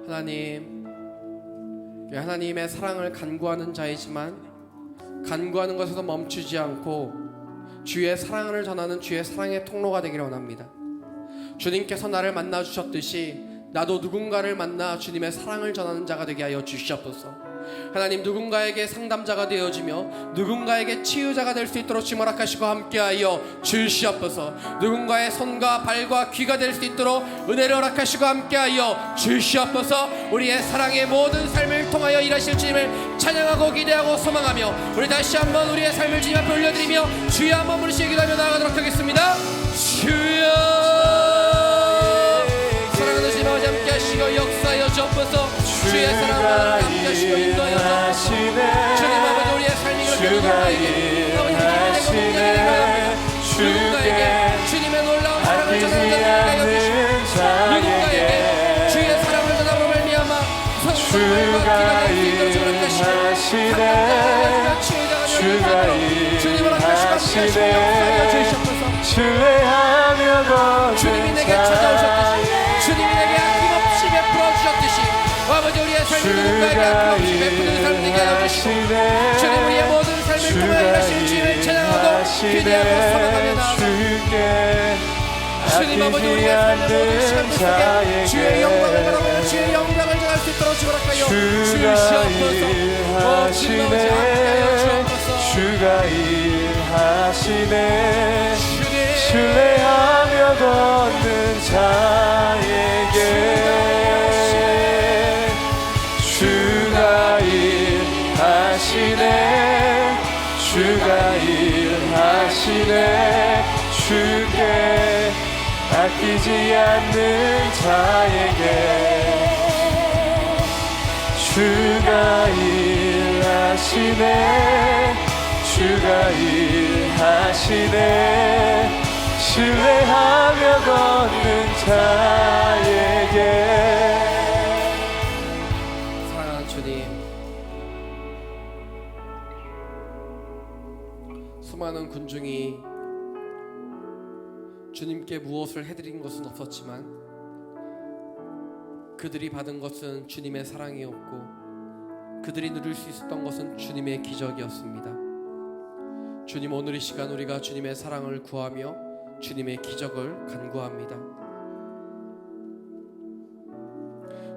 하나님, 하나님의 사랑을 간구하는 자이지만 간구하는 것에서 멈추지 않고 주의 사랑을 전하는 주의 사랑의 통로가 되기를 원합니다. 주님께서 나를 만나 주셨듯이 나도 누군가를 만나 주님의 사랑을 전하는 자가 되게 하여 주시옵소서. 하나님, 누군가에게 상담자가 되어주며 누군가에게 치유자가 될 수 있도록 주님 허락하시고 함께하여 주시옵소서. 누군가의 손과 발과 귀가 될 수 있도록 은혜를 허락하시고 함께하여 주시옵소서. 우리의 사랑의 모든 삶을 통하여 일하실 주님을 찬양하고 기대하고 소망하며 우리 다시 한번 우리의 삶을 주님 앞에 올려드리며 주여 한번 부르시기 기도하며 나아가도록 하겠습니다. 주여, 사랑하는 주님 아버지 함께 하시고 역사하여 주옵소서. 주의 사랑을 함께 하시고 인도하여 주옵소서. 주님 아버지, 우리의 삶이 그렇게 누군가에게 아버지 힘이 되고 누군가에게 주님의 놀라운 사랑을 전하는 자가 되게 주시고 누군가에게 주의 사랑을 전함으로 말미암아 성령과 기가 될 수 있도록 주님 하시고 상담자가 치유자가 되어 주님을 함께 하시고 역사하여 주시옵소서. 주님이 내게 찾아오셨듯이 주님이 내게 아낌없이 베풀어 주셨듯이 아버지, 우리의 삶을 누군가에게 아낌없이 베푸는 삶 되게 하여 주시고 주님, 우리의 모든 삶을 통하여 일하시는 주님을 찬양하고 기대하고 소망하며 나아갑니다. 주님 아버지, 우리의 삶의 모든 시간들 속에 주의 영광을 바라보며 주의 영광을 전할 수 있도록 주시옵소서. 주님 아버지 함께하여 주옵소서. 주가 일하시네. 신뢰하며 걷는 자에게 주가 일하시네. 주가 일하시네. 주께 아끼지 않는 자에게 주가 일하시네. 주가 일하시네. 신뢰하며 걷는 자에게. 사랑하는 주님, 수많은 군중이 주님께 무엇을 해드린 것은 없었지만 그들이 받은 것은 주님의 사랑이었고 그들이 누릴 수 있었던 것은 주님의 기적이었습니다. 주님, 오늘 이 시간 우리가 주님의 사랑을 구하며 주님의 기적을 간구합니다.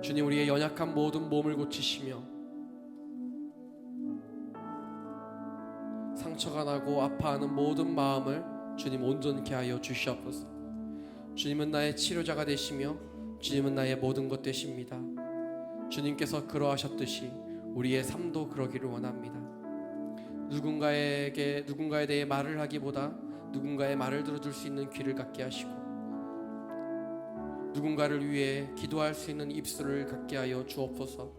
주님, 우리의 연약한 모든 몸을 고치시며 상처가 나고 아파하는 모든 마음을 주님 온전케 하여 주시옵소서. 주님은 나의 치료자가 되시며 주님은 나의 모든 것 되십니다. 주님께서 그러하셨듯이 우리의 삶도 그러기를 원합니다. 누군가에 대해 말을 하기보다 누군가의 말을 들어줄 수 있는 귀를 갖게 하시고 누군가를 위해 기도할 수 있는 입술을 갖게 하여 주옵소서.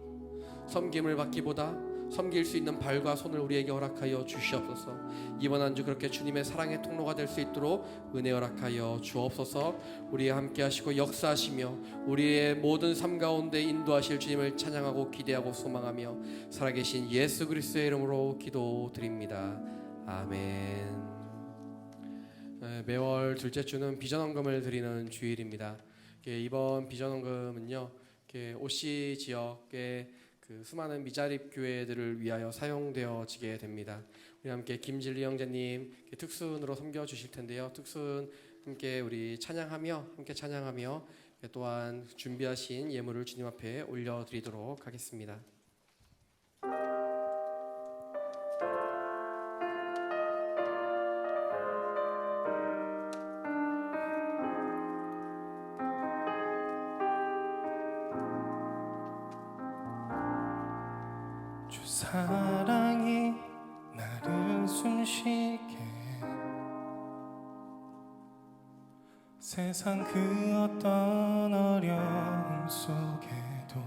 섬김을 받기보다 섬길 수 있는 발과 손을 우리에게 허락하여 주시옵소서. 이번 한 주 그렇게 주님의 사랑의 통로가 될 수 있도록 은혜 허락하여 주옵소서. 우리와 함께 하시고 역사하시며 우리의 모든 삶 가운데 인도하실 주님을 찬양하고 기대하고 소망하며 살아계신 예수 그리스도의 이름으로 기도드립니다. 아멘. 매월 둘째 주는 비전헌금을 드리는 주일입니다. 이번 비전헌금은요, OC 지역의 그 수많은 미자립 교회들을 위하여 사용되어지게 됩니다. 우리 함께 김진리 형제님 특순으로 섬겨 주실 텐데요. 특순 함께 우리 찬양하며 또한 준비하신 예물을 주님 앞에 올려드리도록 하겠습니다. 주 사랑이 나를 숨쉬게 세상 그 어떤 어려움 속에도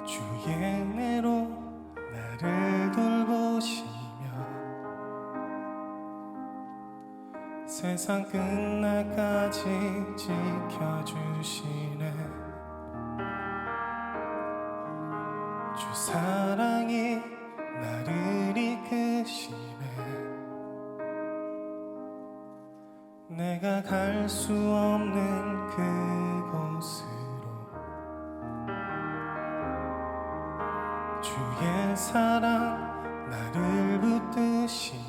주의 은혜로 나를 돌보시며 세상 끝날까지 지켜주시네. 주 사랑이 나를 이끄시네. 내가 갈 수 없는 그곳 그곳으로 주의 사랑 나를 붙드시며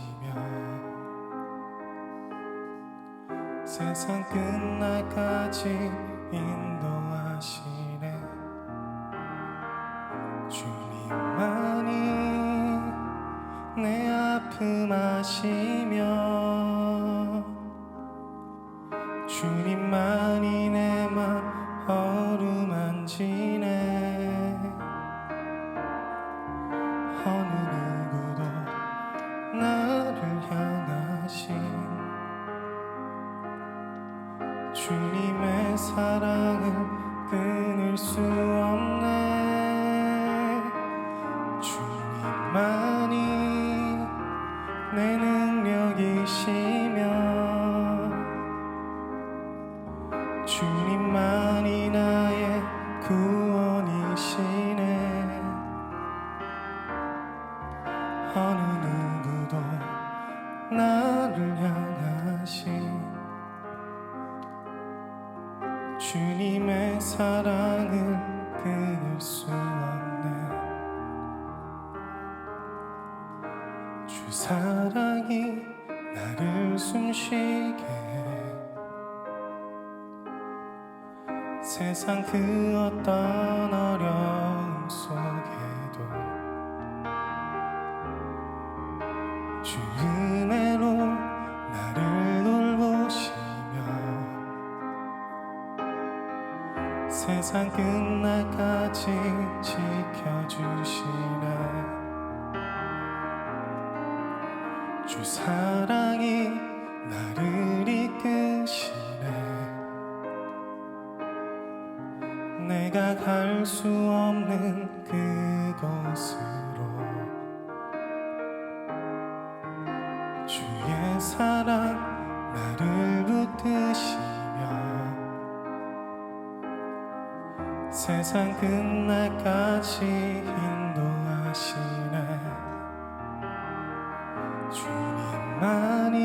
세상 끝날까지 인도하시네. 주님만이 내 아픔 아시며 주님만이 내 맘 어루만지네. 어느 누구도 나를 향하신 주님의 사랑을 끊을 수 없네. 주님만이 내 능력이시며 주님만이 나의 구원이시네. 어느 누구도 나를 향하신 주님의 사랑을 끊을 수 없네. 주 사랑이 나를 숨쉬게 해. 세상 그 어떤 어려움 속에도 주 은혜로 나를 돌보시며 세상 끝날까지 지켜주시네. 주 사랑이 나를 이끄시네. 내가 갈 수 없는 그곳으로 주의 사랑 나를 붙드시며 세상 끝날까지 인도하시네. 주님만이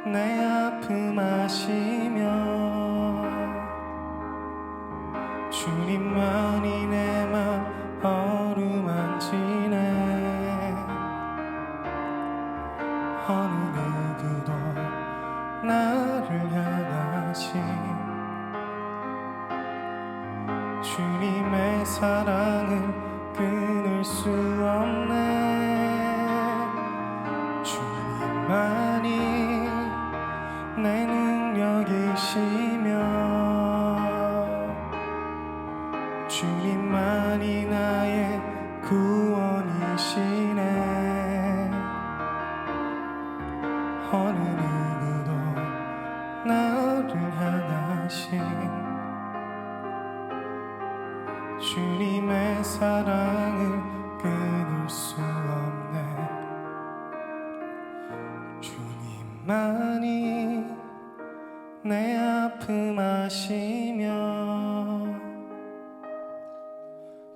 내 아픔 아시며 주님만이 내 맘 어루만지네. 어느 누구도 나를 향하신 주님의 사랑을 끊을 수 없네. 주님만이 내 능력이시며 주님만이 나의 구원이시네. 어느 누구도 나를 향하신 주님의 사랑을 끊을 수 없네. 주님만이 내 아픔 아시며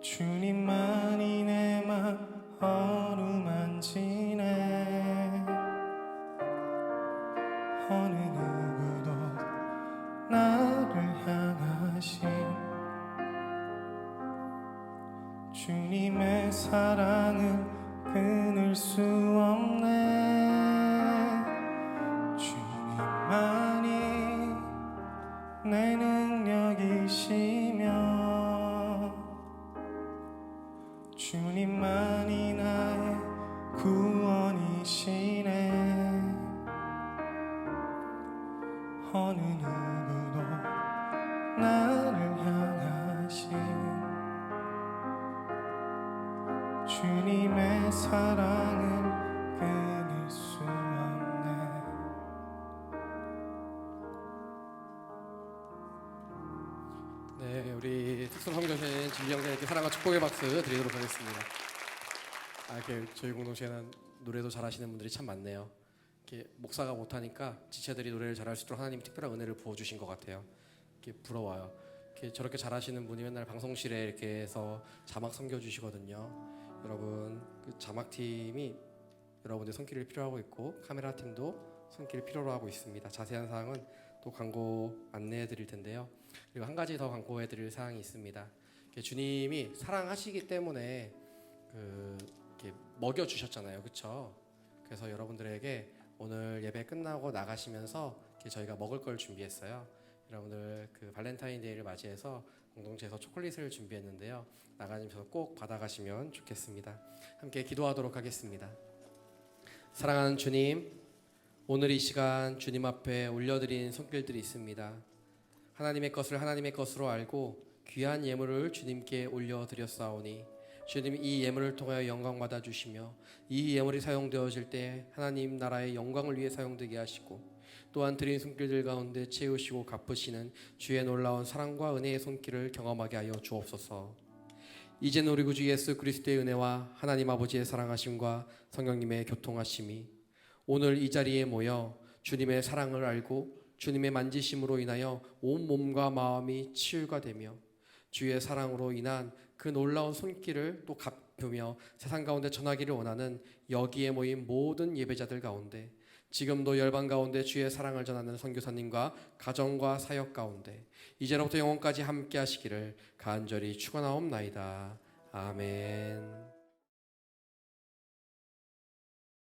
주님만이 내 맘 어루만지네. 어느 누구도 나를 향하신 주님의 사랑을 끊을 수 없네. 주님만이 내 능력이시며 주님만이 나의 구원이시네. 어느 누구도 나를 향하신 주님의 사랑을 끊을 수 없네. 네, 우리 특수성교신 진리영자님께 사랑과 축복의 박수 드리도록 하겠습니다. 이렇게 저희 공동체는 노래도 잘하시는 분들이 참 많네요. 이렇게 목사가 못하니까 지체들이 노래를 잘할 수 있도록 하나님이 특별한 은혜를 부어주신 것 같아요. 이렇게 부러워요. 이렇게 저렇게 잘하시는 분이 맨날 방송실에 이렇게 해서 자막 섬겨주시거든요. 여러분, 그 자막팀이 여러분들 손길을 필요하고 있고 카메라 팀도 손길을 필요로 하고 있습니다. 자세한 사항은 또 광고 안내해 드릴 텐데요. 그리고 한 가지 더 광고해드릴 사항이 있습니다. 주님이 사랑하시기 때문에 이렇게 먹여 주셨잖아요, 그렇죠? 그래서 여러분들에게 오늘 예배 끝나고 나가시면서 저희가 먹을 걸 준비했어요. 여러분들 발렌타인데이를 맞이해서 공동체에서 초콜릿을 준비했는데요. 나가시면서 꼭 받아가시면 좋겠습니다. 함께 기도하도록 하겠습니다. 사랑하는 주님, 오늘 이 시간 주님 앞에 올려드린 손길들이 있습니다. 하나님의 것을 하나님의 것으로 알고 귀한 예물을 주님께 올려드렸사오니 주님 이 예물을 통하여 영광 받아 주시며 이 예물이 사용되어질 때 하나님 나라의 영광을 위해 사용되게 하시고 또한 드린 손길들 가운데 채우시고 갚으시는 주의 놀라운 사랑과 은혜의 손길을 경험하게 하여 주옵소서. 이제는 우리 구주 예수 그리스도의 은혜와 하나님 아버지의 사랑하심과 성령님의 교통하심이 오늘 이 자리에 모여 주님의 사랑을 알고 주님의 만지심으로 인하여 온 몸과 마음이 치유가 되며 주의 사랑으로 인한 그 놀라운 손길을 또 갚으며 세상 가운데 전하기를 원하는 여기에 모인 모든 예배자들 가운데 지금도 열방 가운데 주의 사랑을 전하는 선교사님과 가정과 사역 가운데 이제로부터 영원까지 함께 하시기를 간절히 축원하옵나이다. 아멘.